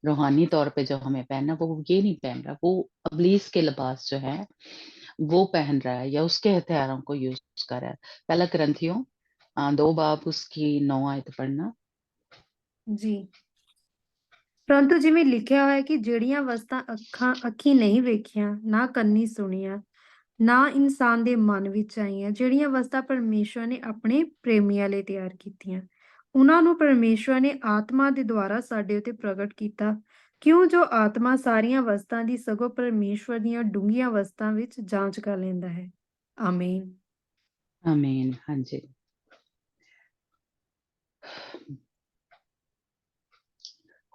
A: रूहानी तौर पे जो हमें पहनना, वो ये नहीं पहन रहा, वो अबलीस के लिबास जो है वो पहन रहा है, या उसके हथियारों को यूज कर रहा है। पहला ग्रंथियों 2 बाब उसकी 9 आयत पढ़ना।
B: ਜੀ, ਪਰੰਤੂ ਜਿਵੇਂ ਲਿਖਿਆ ਹੋਇਆ ਕਿ ਜਿਹੜੀਆਂ ਵਸਤਾਂ ਅੱਖੀਂ ਨਹੀਂ ਵੇਖੀਆਂ, ਨਾ ਕੰਨੀ ਸੁਣੀਆਂ, ਨਾ ਇਨਸਾਨ ਦੇ ਮਨ ਵਿੱਚ ਆਈਆਂ, ਜਿਹੜੀਆਂ ਵਸਤਾਂ ਪਰਮੇਸ਼ਵਰ ਨੇ ਆਪਣੇ ਪ੍ਰੇਮੀਆਂ ਲਈ ਤਿਆਰ ਕੀਤੀਆਂ, ਉਹਨਾਂ ਨੂੰ ਪਰਮੇਸ਼ਵਰ ਨੇ ਆਤਮਾ ਦੇ ਦੁਆਰਾ ਸਾਡੇ ਉੱਤੇ ਪ੍ਰਗਟ ਕੀਤਾ। ਕਿਉਂ ਜੋ ਆਤਮਾ ਸਾਰੀਆਂ ਵਸਤਾਂ ਦੀ ਸਗੋਂ ਪਰਮੇਸ਼ਵਰ ਦੀਆਂ ਡੂੰਘੀਆਂ ਵਸਤਾਂ ਵਿੱਚ ਜਾਂਚ ਕਰ ਲੈਂਦਾ ਹੈ। ਆਮੀਨ।
A: आमीन। हाँ जी।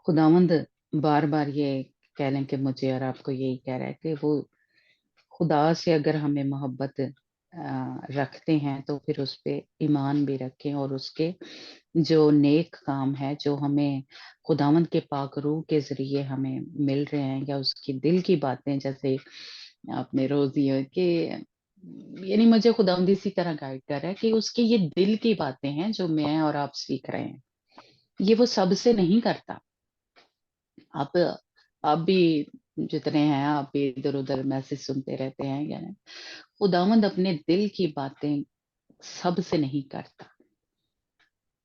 A: खुदावंद बार बार ये कह लें कि मुझे और आपको यही कह रहा है कि वो खुदा से अगर हमें मोहब्बत रखते हैं तो फिर उस पे ईमान भी रखें, और उसके जो नेक काम है जो हमें खुदावंद के पाक रूह के जरिए हमें मिल रहे हैं, या उसकी दिल की बातें, जैसे आपने रोज ये कि यानी मुझे खुदावंद इसी तरह गाइड कर रहा है कि उसकी ये दिल की बातें हैं जो मैं और आप सीख रहे हैं, ये वो सबसे नहीं करता। आप आप भी जितने हैं, आप भी इधर उधर मैसेज सुनते रहते हैं, या खुदावंद अपने दिल की बातें सबसे नहीं करता।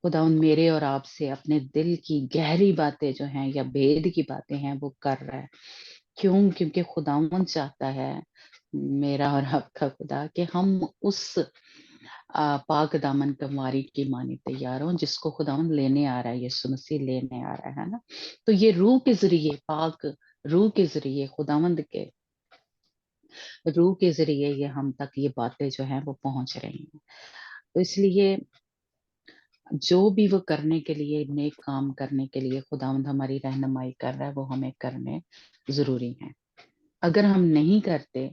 A: खुदावंद मेरे और आपसे अपने दिल की गहरी बातें जो हैं या भेद की बातें हैं वो कर रहा है। क्यों? क्योंकि खुदावंद चाहता है, मेरा और आपका खुदा, कि हम उस पाक दामन कमवारी की मानी तैयार हो जिसको खुदावंद लेने आ रहा है, यीशु मसीह लेने आ रहा है ना। तो ये रूह के जरिए, पाक रूह के जरिए, खुदावंद के रूह के जरिए ये हम तक ये बातें जो हैं वो पहुंच रही हैं। तो इसलिए जो भी वो करने के लिए, नेक काम करने के लिए खुदावंद हमारी रहनुमाई कर रहा है, वो हमें करने जरूरी है। अगर हम नहीं करते,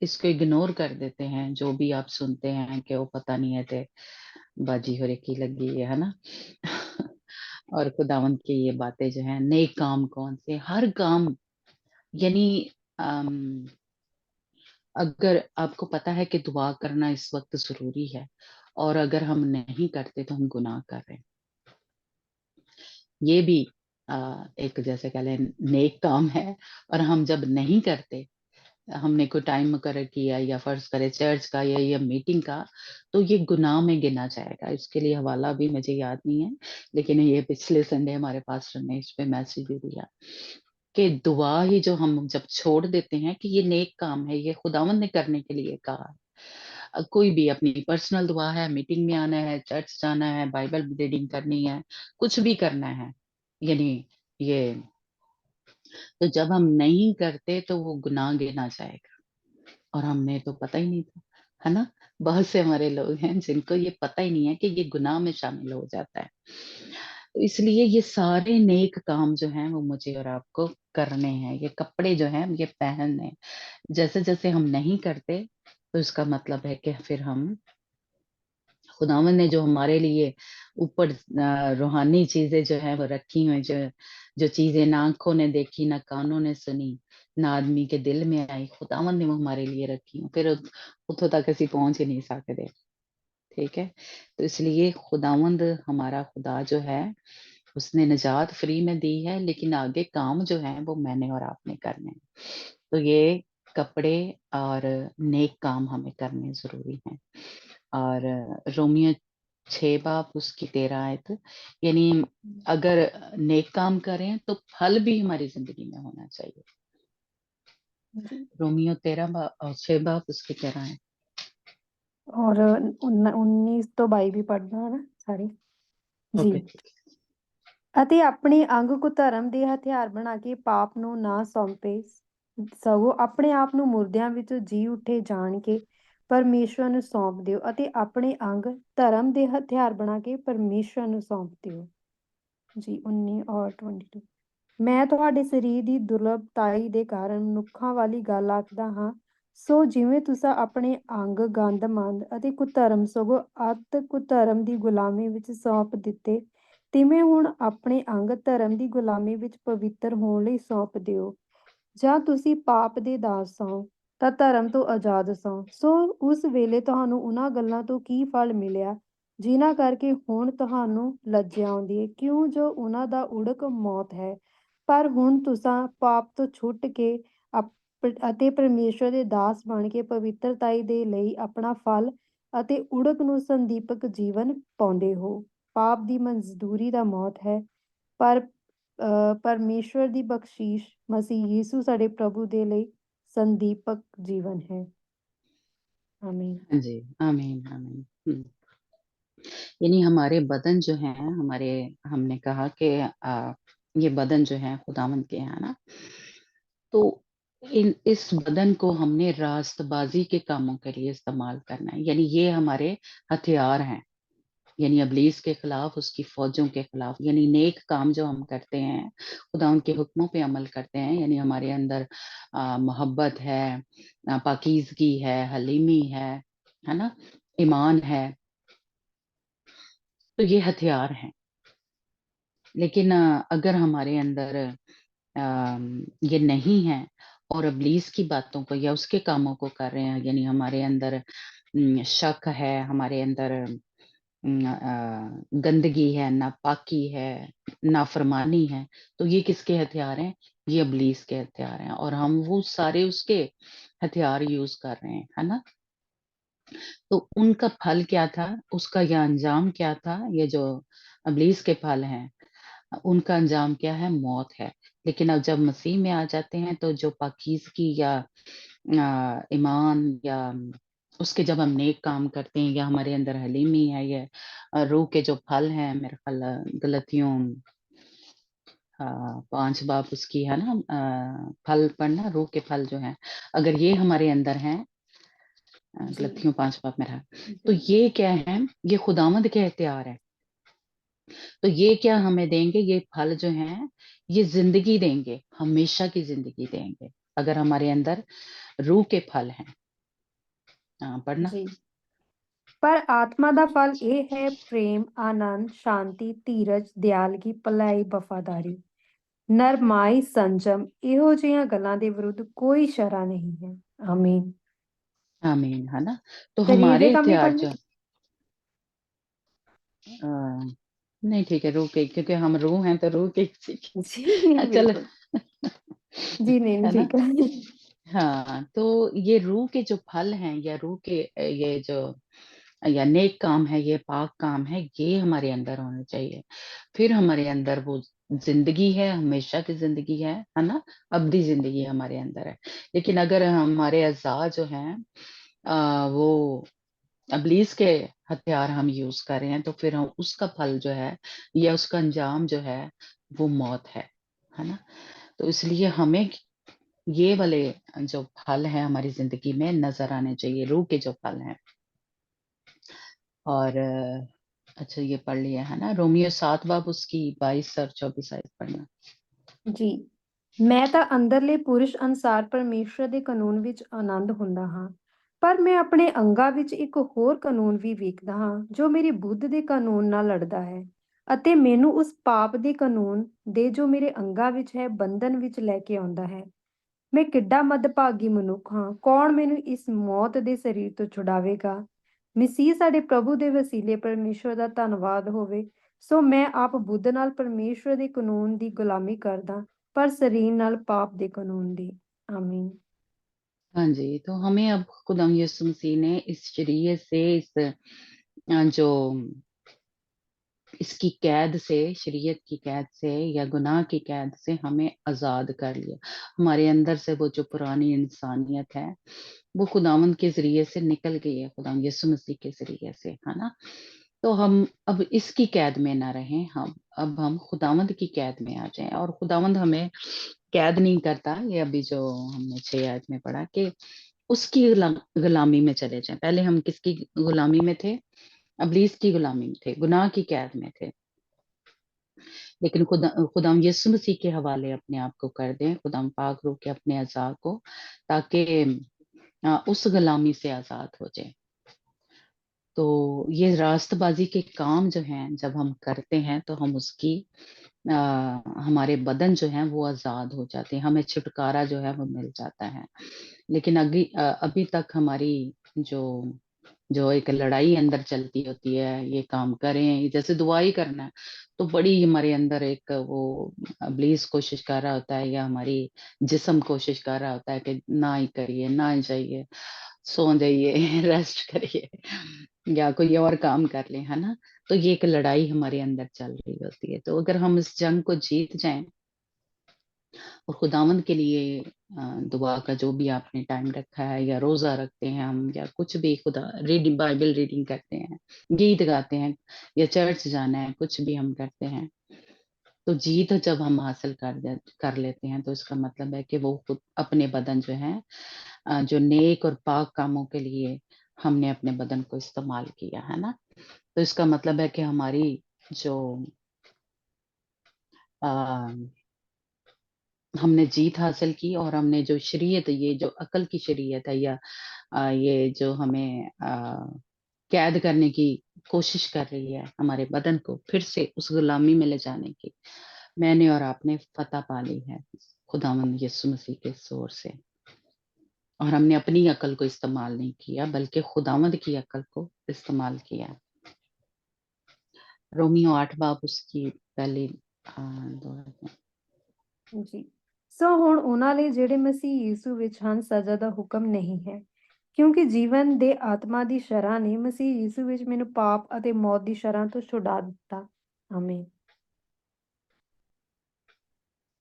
A: इसको इग्नोर कर देते हैं, जो भी आप सुनते हैं कि वो पता नहीं है थे बाजी हो की लगी है ना। और खुदावंद की ये बातें जो है, नेक काम कौन से, हर काम, यानी अम, अगर आपको पता है कि दुआ करना इस वक्त जरूरी है, और अगर हम नहीं करते तो हम गुनाह कर रहे हैं। ये भी एक जैसे कह लें नेक काम है। और हम जब नहीं करते, हमने कोई टाइम मुकर्रर किया या फर्ज करे चर्च का या मीटिंग का, तो ये गुनाह में गिना जाएगा। इसके लिए हवाला भी मुझे याद नहीं है, लेकिन ये पिछले संडे हमारे पास्टर ने इस पे मैसेज भी दिया कि दुआ ही जो हम जब छोड़ देते हैं कि ये नेक काम है, ये खुदावंद ने करने के लिए कहा, कोई भी अपनी पर्सनल दुआ है, मीटिंग में आना है, चर्च जाना है, बाइबल रीडिंग करनी है, कुछ भी करना है, यानी ये, तो जब हम नहीं करते तो वो गुनाह गिना जाएगा, और हमने तो पता ही नहीं था, है ना। बहुत से हमारे लोग हैं जिनको ये पता ही नहीं है कि ये गुनाह में शामिल हो जाता है। तो इसलिए ये सारे नेक काम जो हैं वो मुझे और आपको करने हैं। ये कपड़े जो हैं ये पहनने, जैसे जैसे हम नहीं करते तो इसका मतलब है कि फिर हम, खुदावन ने जो हमारे लिए ऊपर रूहानी चीजें जो है वो रखी हुई, जो जो चीजें ना आंखों ने देखी, ना कानों ने सुनी, ना आदमी के दिल में आई, खुदावन ने वो हमारे लिए रखी हूँ, फिर उतो तक ऐसी पहुंच ही नहीं सकते। ठीक है, तो इसलिए खुदावंद हमारा खुदा जो है उसने निजात फ्री में दी है, लेकिन आगे काम जो है वो मैंने और आपने करने हैं। तो ये कपड़े और नेक काम हमें करने जरूरी हैं। और रोमियो 6 बाब उसकी 13 आयत, यानी अगर नेक काम करें तो फल भी हमारी जिंदगी में होना चाहिए।
B: जी।
A: रोमियो 6 बाब उसकी 13 आयत।
B: और 19 तो 22 भी पढ़ना है ना सारे। ਜੀ
A: ओके।
B: ਅਤੇ ਆਪਣੇ ਅੰਗ ਕੁਧਰਮ ਦੇ ਹਥਿਆਰ ਬਣਾ ਕੇ ਪਾਪ ਨੂੰ ਨਾ ਸੌਂਪੇ, ਸਗੋਂ ਆਪਣੇ ਆਪ ਨੂੰ ਮੁਰਦਿਆਂ ਵਿੱਚੋਂ ਜੀ ਉੱਠੇ ਜਾਣ ਕੇ ਪਰਮੇਸ਼ਵਰ ਨੂੰ ਸੌਂਪ ਦਿਓ, ਅਤੇ ਆਪਣੇ ਅੰਗ ਧਰਮ ਦੇ ਹਥਿਆਰ ਬਣਾ ਕੇ ਪਰਮੇਸ਼ਵਰ ਨੂੰ ਸੌਂਪ ਦਿਓ। ਜੀ 19 ਔਰ 22। ਮੈਂ ਤੁਹਾਡੇ ਸਰੀਰ ਦੀ ਦੁਰਲਭਤਾਈ ਦੇ ਕਾਰਨ ਮਨੁੱਖਾਂ ਵਾਲੀ ਗੱਲ ਆਖਦਾ ਹਾਂ, ਸੋ ਜਿਵੇਂ ਤੁਸੀਂ ਆਪਣੇ ਅੰਗ ਗੰਦਮੰਦ ਅਤੇ ਕੁਧਰਮ ਸਗੋਂ ਅਤ ਕੁਧਰਮ ਦੀ ਗੁਲਾਮੀ ਵਿੱਚ ਸੌਂਪ ਦਿੱਤੇ, ਤਿਵੇਂ ਹੁਣ ਆਪਣੇ ਅੰਗ ਧਰਮ ਦੀ ਗੁਲਾਮੀ ਵਿੱਚ ਪਵਿੱਤਰ ਹੋਣ ਲਈ ਸੌਂਪ ਦਿਓ। ਜਾਂ ਤੁਸੀਂ ਪਾਪ ਦੇ ਦਾਸ ਹੋ ਤਾਂ ਧਰਮ ਤੋਂ ਆਜ਼ਾਦ ਸੋ। ਸੋ ਉਸ ਵੇਲੇ ਤੁਹਾਨੂੰ ਉਹਨਾਂ ਗੱਲਾਂ ਤੋਂ ਕੀ ਫਲ ਮਿਲਿਆ ਜਿਨ੍ਹਾਂ ਕਰਕੇ ਹੁਣ ਤੁਹਾਨੂੰ ਲੱਜਿਆ ਆਉਂਦੀ ਹੈ, ਕਿਉਂ ਜੋ ਉਹਨਾਂ ਦਾ ਉੜਕ ਮੌਤ ਹੈ। ਪਰ ਹੁਣ ਤੁਸੀਂ ਪਾਪ ਤੋਂ ਛੁੱਟ ਕੇ ਅਤੇ ਪਰਮੇਸ਼ਵਰ ਦੇ ਦਾਸ ਬਣ ਕੇ ਪਵਿੱਤਰਤਾਈ ਦੇ ਲਈ ਆਪਣਾ ਫਲ ਅਤੇ ਉੜਕ ਨੂੰ ਸੰਦੀਪਕ ਜੀਵਨ ਪਾਉਂਦੇ ਹੋ। ਪਾਪ ਦੀ ਮਜ਼ਦੂਰੀ ਦਾ ਮੌਤ ਹੈ, ਪਰ ਪਰਮੇਸ਼ਵਰ ਦੀ ਬਖਸ਼ੀਸ਼ ਮਸੀਹ ਯੀशु ਸਾਡੇ ਪ੍ਰਭੂ ਦੇ ਲਈ संदीपक जीवन है। आमीन।
A: हाँ जी, आमीन आमीन। यानी हमारे बदन जो है हमारे, हमने कहा कि ये बदन जो है खुदावंद के हैं ना, तो इस बदन को हमने रास्तबाजी के कामों के लिए इस्तेमाल करना है। यानी ये हमारे हथियार हैं, यानी इब्लीस के खिलाफ, उसकी फौजों के खिलाफ। यानी नेक काम जो हम करते हैं, खुदा उनके हुक्मों पे अमल करते हैं, यानी हमारे अंदर मोहब्बत है, पाकीज़गी है, हलीमी है ना, ईमान है, तो ये हथियार हैं। लेकिन अगर हमारे अंदर ये नहीं है और इब्लीस की बातों को या उसके कामों को कर रहे हैं, यानी हमारे अंदर शक है, हमारे अंदर गंदगी है, नापाकी है, नाफरमानी है, तो ये किसके हथियार हैं? ये इब्लीस के हथियार हैं, और हम वो सारे उसके हथियार यूज कर रहे हैं, है ना। तो उनका फल क्या था, उसका यह अंजाम क्या था? ये जो इब्लीस के फल हैं उनका अंजाम क्या है? मौत है। लेकिन अब जब मसीह में आ जाते हैं तो जो पाकीज़गी या ईमान या उसके जब हम नेक काम करते हैं, या हमारे अंदर हलीमी है, या रूह के जो फल हैं, मेरे ख्याल गलतियों 5 बाब उसकी है ना, फल पढ़ना, रूह के फल जो हैं, अगर ये हमारे अंदर हैं,
B: जी
A: गलतियों 5 बाब मेरा, तो
B: जी
A: ये क्या है? ये खुदावंद के हथियार है। तो ये क्या हमें देंगे? ये फल जो हैं ये जिंदगी देंगे, हमेशा की जिंदगी देंगे, अगर हमारे अंदर रूह के फल हैं। पढ़ना।
B: जी। पर आत्मा ਦਾ ਫਲ ਇਹ ਹੈ ਪ੍ਰੇਮ, ਆਨੰਦ, ਸ਼ਾਂਤੀ, ਧੀਰਜ, ਦਿਆਲਗੀ, ਭਲਾਈ, ਵਫਾਦਾਰੀ, ਨਰਮਾਈ, ਸੰਜਮ। ਇਹੋ ਜਿਹੀਆਂ ਗੱਲਾਂ ਦੇ ਵਿਰੁੱਧ ਕੋਈ ਸ਼ਰ੍ਹਾ ਨਹੀਂ ਹੈ। ਆਮੀਨ।
A: आमीन, है ना। तो
B: ਸਰੀਰ ਦੇ
A: हमारे
B: ਕੰਮ ਹੀ
A: हथियार
B: ਪੜ੍ਹਨੇ।
A: जो नहीं, ठीक है, रूह के, क्योंकि हम रूह हैं तो रूह के ही
B: जी
A: सीखें। चल।
B: बिल्कुल। जी नहीं नहीं
A: है ना।
B: ठीक है।
A: हाँ, तो ये रूह के जो फल हैं, या रूह के ये जो या नेक काम है, ये पाक काम है, ये हमारे अंदर होने चाहिए। फिर हमारे अंदर वो जिंदगी है, हमेशा की जिंदगी है ना, अब्दी जिंदगी हमारे अंदर है। लेकिन अगर हमारे अज़ा जो हैं वो अबलीस के हथियार हम यूज कर रहे हैं, तो फिर हम उसका फल जो है या उसका अंजाम जो है वो मौत है ना। तो इसलिए हमें ये वाले जो फल हैं हमारी जिंदगी में नजर आने चाहिए, रूह के जो फल हैं। और अच्छा ये पढ़ लिया है ना, रोमियो 7 बाब उसकी 22 और 24 आयत पढ़ना।
B: ਜੀ ਮੈਂ ਤਾਂ ਅੰਦਰਲੇ ਪੁਰਸ਼ ਅਨੁਸਾਰ ਪਰਮੇਸ਼ਰ ਦੇ ਕਾਨੂੰਨ ਵਿੱਚ ਆਨੰਦ ਹੁੰਦਾ ਹਾਂ, ਪਰ ਮੈਂ ਆਪਣੇ ਅੰਗਾਂ ਵਿੱਚ ਇੱਕ ਹੋਰ ਕਾਨੂੰਨ ਵੀ ਵੇਖਦਾ ਹਾਂ ਜੋ ਮੇਰੀ ਬੁੱਧ ਦੇ ਕਾਨੂੰਨ ਨਾਲ ਲੜਦਾ ਹੈ ਅਤੇ ਮੈਨੂੰ ਉਸ ਪਾਪ ਦੇ ਕਾਨੂੰਨ ਦੇ ਜੋ ਮੇਰੇ ਅੰਗਾਂ ਵਿੱਚ ਹੈ ਬੰਧਨ ਵਿੱਚ ਲੈ ਕੇ ਆਉਂਦਾ ਹੈ। ਮੈਂ ਕਿੱਡਾ ਮਦਭਾਗੀ ਮਨੁੱਖ ਹਾਂ, ਕੌਣ ਮੈਨੂੰ ਇਸ ਮੌਤ ਦੇ ਸਰੀਰ ਤੋਂ ਛੁਡਾਵੇਗਾ। ਮਸੀਹ ਸਾਡੇ ਪ੍ਰਭੂ ਦੇ ਵਸੀਲੇ ਪਰਮੇਸ਼ਰ ਦਾ ਧੰਨਵਾਦ ਹੋਵੇ। ਸੋ ਮੈਂ ਆਪ ਬੁੱਧ ਨਾਲ ਪਰਮੇਸ਼ਰ ਦੇ ਕਾਨੂੰਨ ਦੀ ਗੁਲਾਮੀ ਕਰਦਾ, पर शरीर नाल पाप दे कानून दी। आमीन।
A: हाँ जी, तो हमें अब खुदाम यीशु मसीह ने इस शरीयत से, इस जो इसकी कैद से, शरीयत की कैद से या गुनाह की कैद से हमें आजाद कर लिया। हमारे अंदर से वो जो पुरानी इंसानियत है वो खुदावंद के जरिए से निकल गई है, खुदावंद यीशु मसीह के जरिए से, है ना। तो हम अब इसकी कैद में ना रहें, हम खुदावंद की कैद में आ जाएं। और खुदावंद हमें कैद नहीं करता, ये अभी जो हमने 6 आयत में पढ़ा कि उसकी गुलामी में चले जाएं। पहले हम किसकी गुलामी में थे? अबलीस की गुलामी में थे, गुनाह की कैद में थे। लेकिन खुदाम यीशु मसीह के हवाले अपने आप को कर दें, खुदाम पाक रूह के अपने अज़ा को, ताकि उस गुलामी से आजाद हो जाए। तो ये रास्तबाजी के काम जो हैं जब हम करते हैं तो हम उसकी हमारे बदन जो हैं वो आजाद हो जाते हैं, हमें छुटकारा जो है वो मिल जाता है। लेकिन अभी तक हमारी जो जो एक लड़ाई अंदर चलती होती है, ये काम करें, जैसे दुआ ही करना है, तो बड़ी हमारे अंदर एक वो इब्लीस कोशिश कर रहा होता है, या हमारी जिस्म कोशिश कर रहा होता है कि ना ही करिए, ना ही जाइए, सो जाइए, रेस्ट करिए या कोई और काम कर ले, है ना। तो ये एक लड़ाई हमारे अंदर चल रही होती है। तो अगर हम इस जंग को जीत जाएं और खुदावंद के लिए दुआ का जो भी आपने टाइम रखा है, या रोजा रखते हैं हम, या कुछ भी खुदा रीडिंग, बाइबल रीडिंग करते हैं, गीत गाते हैं, या चर्च जाना है, कुछ भी हम करते हैं, तो जीत जब हम हासिल कर लेते हैं, तो इसका मतलब है कि वो खुद अपने बदन जो है जो नेक और पाक कामों के लिए हमने अपने बदन को इस्तेमाल किया, है ना। तो इसका मतलब है कि हमारी जो आ, हमने जीत हासिल की, और हमने जो शरीयत, ये जो अकल की शरीयत है, या ये जो हमें कैद करने की कोशिश कर रही है हमारे बदन को फिर से उस गुलामी में ले जाने की, मैंने और आपने फतह पा ली है खुदावंद यीशु मसीह के जोर से। और हमने अपनी अकल को इस्तेमाल नहीं किया, बल्कि खुदावंद की अकल को इस्तेमाल किया। रोमियो 8 बाब उसकी पहली दो।
B: जी सो ਹੁਣ ਉਹਨਾਂ ਲਈ ਜਿਹੜੇ ਮਸੀਹ ਯੀਸੂ ਵਿੱਚ ਹਨ ਸਜ਼ਾ ਦਾ ਹੁਕਮ ਨਹੀਂ ਹੈ, ਕਿਉਂਕਿ ਜੀਵਨ ਦੇ ਆਤਮਾ ਦੀ ਸ਼ਰਾਂ ਨੇ ਮਸੀਹ ਯੀਸੂ ਵਿੱਚ ਮੈਨੂੰ ਪਾਪ ਅਤੇ ਮੌਤ ਦੀ ਸ਼ਰਾਂ ਤੋਂ ਛੁਡਾ ਦਿੱਤਾ। ਆਮੀਨ।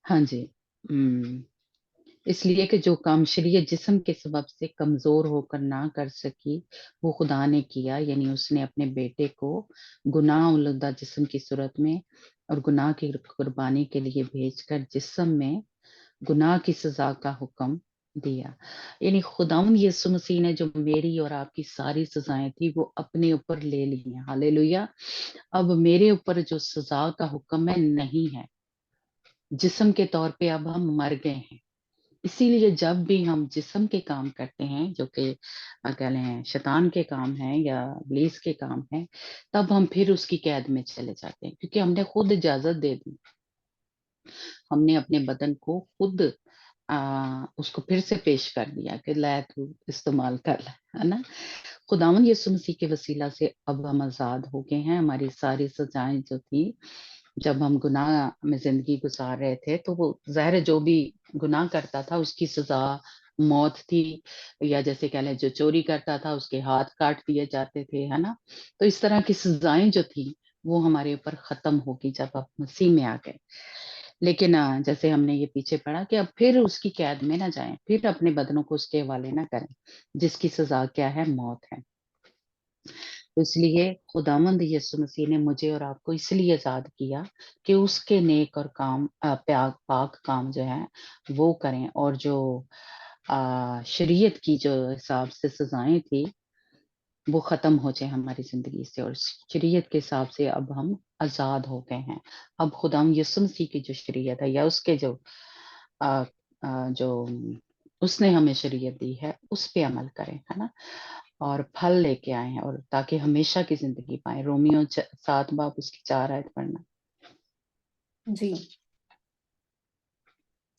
A: हाँ जी। इसलिए कि जो काम शरीयत जिस्म के सबब से कमजोर होकर ना कर सकी, वो खुदा ने किया, यानी उसने अपने बेटे को गुनाह उलूदा जिस्म की सूरत में और गुनाह की कुर्बानी के लिए भेजकर जिस्म में गुनाह की सजा का हुक्म दिया। यानी खुदावंद यीशु मसीह ने जो मेरी और आपकी सारी सजाएं थी वो अपने ऊपर ले ली हैं। हालेलुया। अब मेरे ऊपर जो सजा का हुक्म है नहीं है, जिस्म के तौर पे अब हम मर गए हैं। इसीलिए जब भी हम जिस्म के काम करते हैं, जो कि कह लें शैतान के काम हैं या इब्लीस के काम हैं, तब हम फिर उसकी कैद में चले जाते हैं, क्योंकि हमने खुद इजाजत दे दी, हमने अपने बदन को खुद उसको फिर से पेश कर दिया कि लै तू इस्तेमाल कर ले, है ना। खुदावन यीशु मसीह के वसीला से अब हम आजाद हो गए हैं। हमारी सारी सजाएं जो थी, जब हम गुनाह में जिंदगी गुजार रहे थे, तो वो ज़ाहिर जो भी गुनाह करता था उसकी सजा मौत थी, या जैसे कह लें जो चोरी करता था उसके हाथ काट दिए जाते थे, है ना। तो इस तरह की सजाएं जो थी वो हमारे ऊपर खत्म होगी जब आप मसीह में आ गए। लेकिन जैसे हमने ये पीछे पढ़ा कि अब फिर उसकी कैद में ना जाएं, फिर अपने बदनों को उसके हवाले ना करें, जिसकी सजा क्या है, मौत है। तो इसलिए खुदावंद यीशु मसीह ने मुझे और आपको इसलिए आजाद किया कि उसके नेक और काम पाक काम जो है वो करें, और जो शरीयत की जो हिसाब से सजाएं थी वो खत्म हो जाए हमारी जिंदगी से, और शरीयत के हिसाब से अब हम आजाद हो गए हैं। अब खुदाम यीशु मसीह की जो शरीयत है, या उसके जो जो उसने हमें शरीयत दी है, उस पे अमल करें, है ना, और फल लेके आए हैं, और ताकि हमेशा की जिंदगी पाए। रोमियो 7 बाब उसकी 4 आयत पढ़ना।
B: ਜੀ।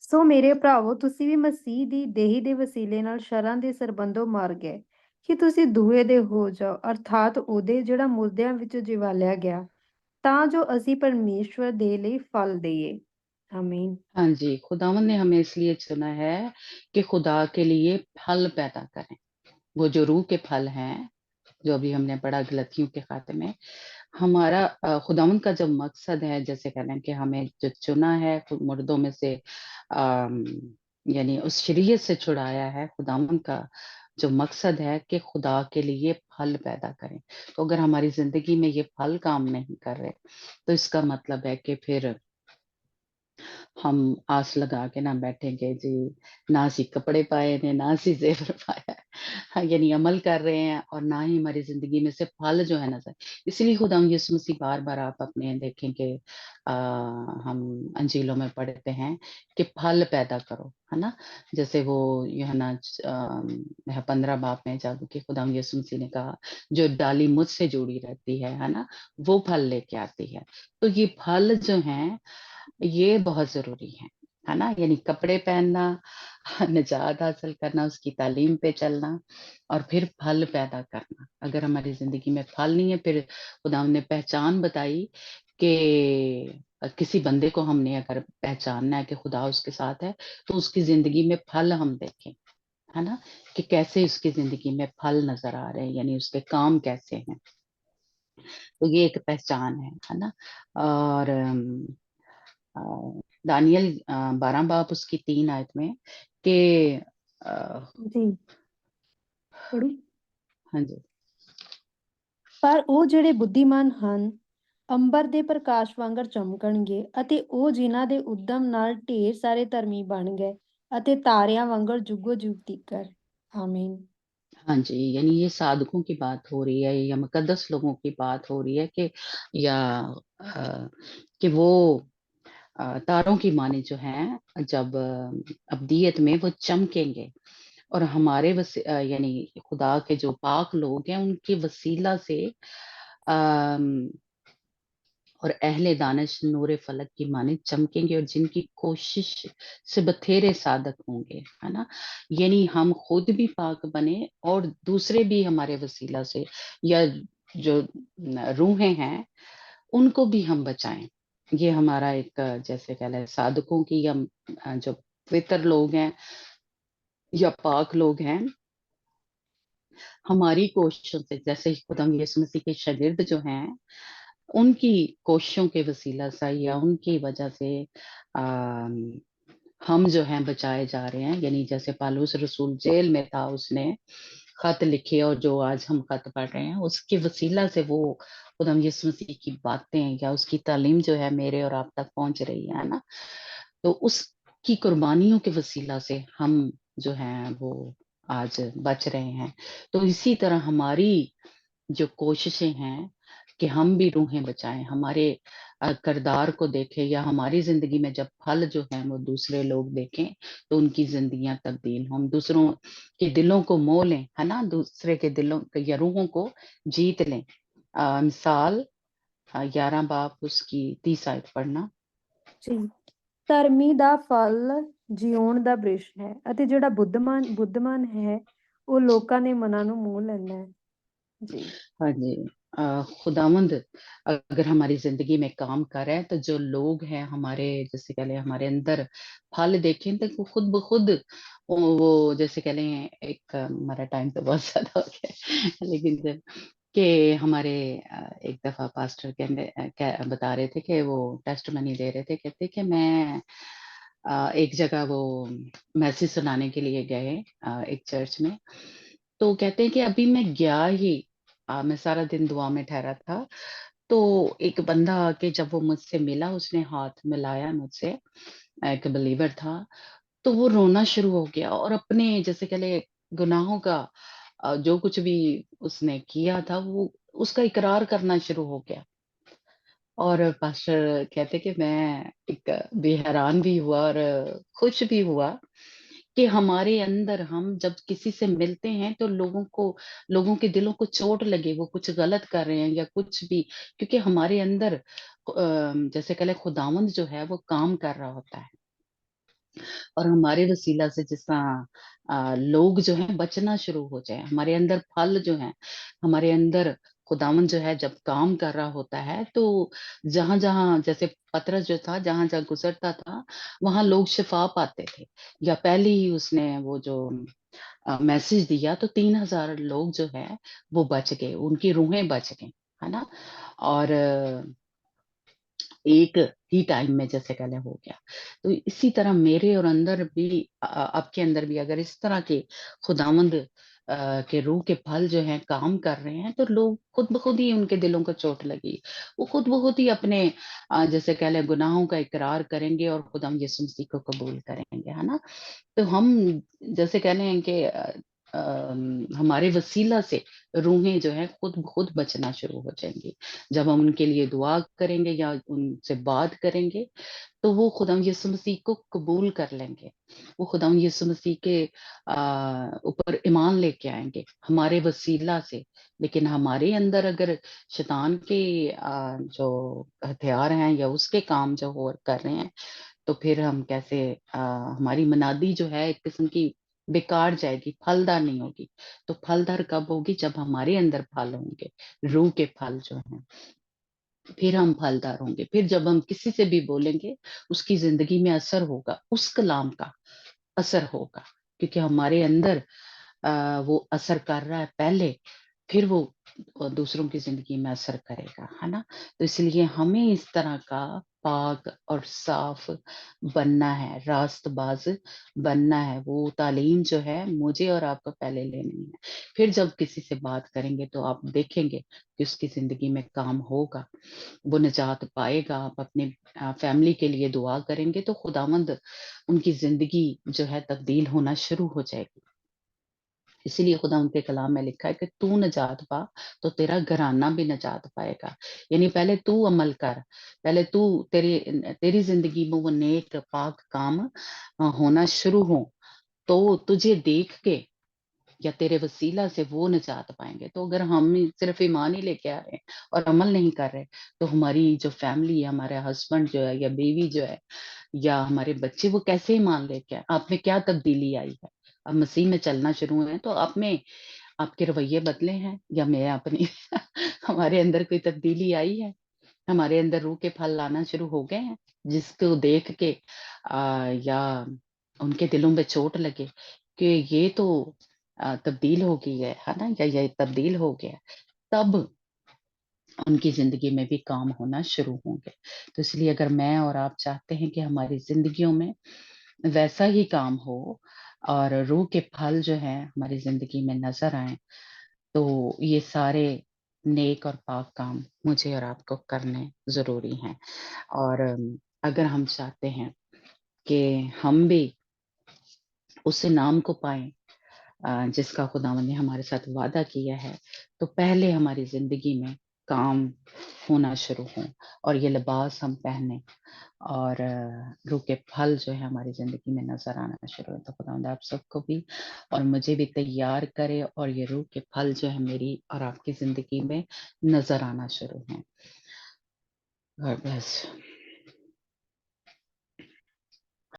B: ਸੋ ਮੇਰੇ ਭਰਾਵੋ, ਤੁਸੀਂ ਵੀ ਮਸੀਹ ਦੀ ਦੇਹੀ ਦੇ ਵਸੀਲੇ ਨਾਲ ਸ਼ਰਾਂ ਦੇ ਸਰਬੰਧੋਂ ਮਰ ਗਏ ਕਿ ਤੁਸੀਂ ਦੂਏ ਦੇ ਹੋ ਜਾਓ, ਅਰਥਾਤ ਉਹਦੇ ਜਿਹੜਾ ਮੁਰਦਿਆਂ ਵਿੱਚ ਜਿਵਾਲਿਆ ਗਿਆ, ਤਾਂ ਜੋ ਅਸੀਂ ਪਰਮੇਸ਼ਵਰ ਦੇ ਲਈ ਫਲ ਦੇਈਏ। ਆਮੀਨ।
A: हाँ जी, खुदावन ने हमें इसलिए चुना है कि खुदा के लिए फल पैदा करें। वो जो रूह के फल हैं, जो अभी हमने पढ़ा गलतियों के खाते में, हमारा खुदावन का जो मकसद है, जैसे कह रहे हैं कि हमें जो चुना है मुर्दों में से, अम, यानी उस शरीयत से छुड़ाया है, खुदावन का जो मकसद है कि खुदा के लिए फल पैदा करें। तो अगर हमारी जिंदगी में ये फल काम नहीं कर रहे, तो इसका मतलब है कि फिर हम आस लगा के ना बैठेंगे जी, ना सी कपड़े पाए ने, ना सी जेवर पाया है। हाँ, यानी अमल कर रहे हैं और ना ही हमारी जिंदगी में से फल जो है नजर। इसलिए खुदा यीशु मसीह बार बार आप अपने देखेंगे, हम अंजीलों में पढ़ते हैं कि फल पैदा करो, है ना। जैसे वो यूहन्ना 15 बाब में जब कि खुदा यीशु मसीह ने कहा, जो डाली मुझसे जुड़ी रहती है ना, वो फल लेके आती है। तो ये फल जो हैं ये बहुत जरूरी है ना, यानी कपड़े पहनना, निजात हासिल करना, उसकी तालीम पे चलना, और फिर फल पैदा करना। अगर हमारी जिंदगी में फल नहीं है, फिर खुदा ने पहचान बताई कि किसी बंदे को हमने अगर पहचानना है कि खुदा उसके साथ है, तो उसकी जिंदगी में फल हम देखें, है ना, कि कैसे उसकी जिंदगी में फल नजर आ रहे हैं, यानी उसके काम कैसे हैं। तो ये एक पहचान है ना। और अ, दानियल 12 बाब उसकी 3 आयत में कि
B: ਜੀ ਪੜੂ।
A: हाँ जी,
B: ਪਰ ਉਹ ਜਿਹੜੇ ਬੁੱਧੀਮਾਨ ਹਨ, ਅੰਬਰ ਦੇ ਪ੍ਰਕਾਸ਼ ਵਾਂਗਰ ਚਮਕਣਗੇ, ਅਤੇ ਉਹ ਜਿਨ੍ਹਾਂ ਦੇ ਉਦਮ ਨਾਲ ਢੇਰ ਸਾਰੇ ਧਰਮੀ ਬਣ ਗਏ, ਅਤੇ ਤਾਰਿਆਂ ਵਾਂਗਰ ਜੁਗੋ ਜੁਗ ਤੀਕਰ। ਆਮੀਨ।
A: हाँ जी, यानी ये साधकों की बात हो रही है, या मुकद्दस लोगों की बात हो रही है कि, या कि वो तारों की माने जो हैं, जब अब्दियत में वो चमकेंगे, और हमारे यानी खुदा के जो पाक लोग हैं उनके वसीला से, और अहले दानिश नूरे फलक की माने चमकेंगे, और जिनकी कोशिश से बथेरे साधक होंगे, है ना। यानी हम खुद भी पाक बने, और दूसरे भी हमारे वसीला से, या जो रूहें हैं उनको भी हम बचाएं। ये हमारा एक जैसे कह लें साधकों की, या जो पवित्र लोग हैं या पाक लोग हैं, हमारी कोशिशों से, जैसे खुदा यीशु मसीह के शागिर्द जो हैं, उनकी कोशिशों के वसीला से या उनकी वजह से अम, हम जो हैं बचाए जा रहे हैं। यानी जैसे पालूस रसूल जेल में था, उसने खत लिखे, और जो आज हम खत पढ़ रहे हैं उसके वसीला से वो खुदा यीशु मसीह की बातें या उसकी तालीम जो है मेरे और आप तक पहुंच रही है ना। तो उसकी कुर्बानियों के वसीला से हम जो हैं वो आज बच रहे हैं। तो इसी तरह हमारी जो कोशिशें हैं कि हम भी रूहें बचाएं, हमारे किरदार को देखें, या हमारी जिंदगी में जब फल जो है वो दूसरे लोग देखें, तो उनकी जिंदगियां तब्दील हों, हम दूसरों के दिलों को मोह लें, है ना, दूसरे के दिलों या रूहों को जीत लें। मिसाल 11 बाब उसकी 30 आयत पढ़ना।
B: ਜੀ। ਧਰਮੀ ਦਾ ਫਲ ਜਿਉਣ ਦਾ ਬ੍ਰਿਸ਼ ਹੈ, ਅਤੇ ਜਿਹੜਾ ਬੁੱਧਮਾਨ ਹੈ, ਉਹ ਲੋਕਾਂ ਦੇ ਮਨਾਂ ਨੂੰ ਮੋਹ ਲੈਂਦਾ ਹੈ। ਜੀ।
A: हाँ जी, खुदावंद अगर हमारी जिंदगी में काम कर रहा है, तो जो लोग हैं हमारे, जैसे कह लें हमारे अंदर फल देखें, तो वो खुद ब खुद वो जैसे कह लें, एक हमारा टाइम तो बहुत ज्यादा हो गया है, लेकिन जब کہ ہمارے ایک دفعہ پاسٹر بتا رہے تھے کہ وہ ٹیسٹ منی دے رہے تھے، کہتے کہ میں ایک جگہ وہ میسج سنانے کے لیے گئے ایک چرچ میں، تو کہتے ہیں کہ ابھی میں گیا ہی میں سارا دن دعا میں ٹھہرا تھا، تو ایک بندہ آ کے جب وہ مجھ سے ملا، اس نے ہاتھ ملایا مجھ سے، ایک بلیور تھا، تو وہ رونا شروع ہو گیا اور اپنے جیسے کہ لے گناہوں کا جو کچھ بھی اس نے کیا تھا وہ اس کا اقرار کرنا شروع ہو گیا۔ اور پاسٹر کہتے کہ میں ایک بے حیران بھی ہوا اور خوش بھی ہوا کہ ہمارے اندر ہم جب کسی سے ملتے ہیں تو لوگوں کے دلوں کو چوٹ لگے، وہ کچھ غلط کر رہے ہیں یا کچھ بھی، کیونکہ ہمارے اندر جیسے کہ خداوند جو ہے وہ کام کر رہا ہوتا ہے اور ہمارے وسیلہ سے جس طرح لوگ جو ہیں بچنا شروع ہو جائے، ہمارے اندر پھل جو ہیں، ہمارے اندر خداوند جو ہے جب کام کر رہا ہوتا ہے تو جہاں جہاں جیسے پترس جو تھا جہاں جہاں گزرتا تھا وہاں لوگ شفا پاتے تھے، یا پہلے ہی اس نے وہ جو میسج دیا تو 3,000 لوگ جو ہے وہ بچ گئے، ان کی روحیں بچ گئیں، ہے نا؟ اور ایک ہی ٹائم میں جیسے پہلے ہو گیا، تو اسی طرح میرے اور اندر بھی آپ کے اندر بھی اگر اس طرح کے خداوند کے روح کے پھل جو ہیں کام کر رہے ہیں تو لوگ خود بخود ہی ان کے دلوں کو چوٹ لگی، وہ خود بخود ہی اپنے جیسے کہہ لیں گناہوں کا اقرار کریں گے اور خداوند یسوع مسیح کو قبول کریں گے، ہے نا؟ تو ہم جیسے کہہ لیں کہ ہمارے وسیلہ سے روحیں جو ہیں خود بخود بچنا شروع ہو جائیں گی، جب ہم ان کے لیے دعا کریں گے یا ان سے بات کریں گے تو وہ خداوند یسوع مسیح کو قبول کر لیں گے، وہ خداوند یسوع مسیح کے اوپر ایمان لے کے آئیں گے ہمارے وسیلہ سے۔ لیکن ہمارے اندر اگر شیطان کے جو ہتھیار ہیں یا اس کے کام جو ہو کر رہے ہیں تو پھر ہم کیسے ہماری منادی جو ہے ایک قسم کی بیکار جائے گی، پھلدار نہیں ہوگی۔ تو پھلدار کب ہوگی؟ جب ہمارے اندر پھل ہوں گے، روح کے پھل جو ہیں، پھر ہم پھلدار ہوں گے۔ پھر جب ہم کسی سے بھی بولیں گے اس کی زندگی میں اثر ہوگا، اس کلام کا اثر ہوگا، کیونکہ ہمارے اندر وہ اثر کر رہا ہے پہلے، پھر وہ دوسروں کی زندگی میں اثر کرے گا، ہے نا؟ تو اس لیے ہمیں اس طرح کا پاک اور صاف بننا ہے، راست باز بننا ہے۔ وہ تعلیم جو ہے مجھے اور آپ کو پہلے لینی ہے، پھر جب کسی سے بات کریں گے تو آپ دیکھیں گے کہ اس کی زندگی میں کام ہوگا، وہ نجات پائے گا۔ آپ اپنے فیملی کے لیے دعا کریں گے تو خداوند ان کی زندگی جو ہے تبدیل ہونا شروع ہو جائے گی۔ اسی لیے خدا ان کے کلام میں لکھا ہے کہ تو نجات پا تو تیرا گھرانہ بھی نجات پائے گا، یعنی پہلے تو عمل کر، پہلے تو تیری زندگی میں وہ نیک پاک کام ہونا شروع ہو تو تجھے دیکھ کے یا تیرے وسیلہ سے وہ نجات پائیں گے۔ تو اگر ہم صرف ایمان ہی لے کے آ رہے ہیں اور عمل نہیں کر رہے تو ہماری جو فیملی ہے، ہمارے ہسبینڈ جو ہے یا بیوی جو ہے یا ہمارے بچے، وہ کیسے ایمان لے کے آپ میں کیا تبدیلی آئی ہے؟ اب مسیح میں چلنا شروع ہوئے ہیں تو آپ میں آپ کے رویے بدلے ہیں یا میں اپنی ہمارے اندر کوئی تبدیلی آئی ہے؟ ہمارے اندر روح کے پھل لانا شروع ہو گئے ہیں جس کو دیکھ کے یا ان کے دلوں میں چوٹ لگے کہ یہ تو تبدیل ہو گئی ہے نا، یا یہ تبدیل ہو گیا، تب ان کی زندگی میں بھی کام ہونا شروع ہوں گے۔ تو اس لیے اگر میں اور آپ چاہتے ہیں کہ ہماری زندگیوں میں ویسا ہی کام ہو اور روح کے پھل جو ہیں ہماری زندگی میں نظر آئیں تو یہ سارے نیک اور پاک کام مجھے اور آپ کو کرنے ضروری ہیں۔ اور اگر ہم چاہتے ہیں کہ ہم بھی اس نام کو پائیں جس کا خداوند نے ہمارے ساتھ وعدہ کیا ہے، تو پہلے ہماری زندگی میں کام ہونا شروع ہوں اور یہ لباس ہم پہنیں اور روح کے پھل جو ہے ہماری زندگی میں نظر آنا شروع ہے۔ تو خداوند آپ سب کو بھی اور مجھے بھی تیار کرے اور یہ روح کے پھل جو ہے میری اور آپ کی زندگی میں نظر آنا شروع ہیں۔ God bless.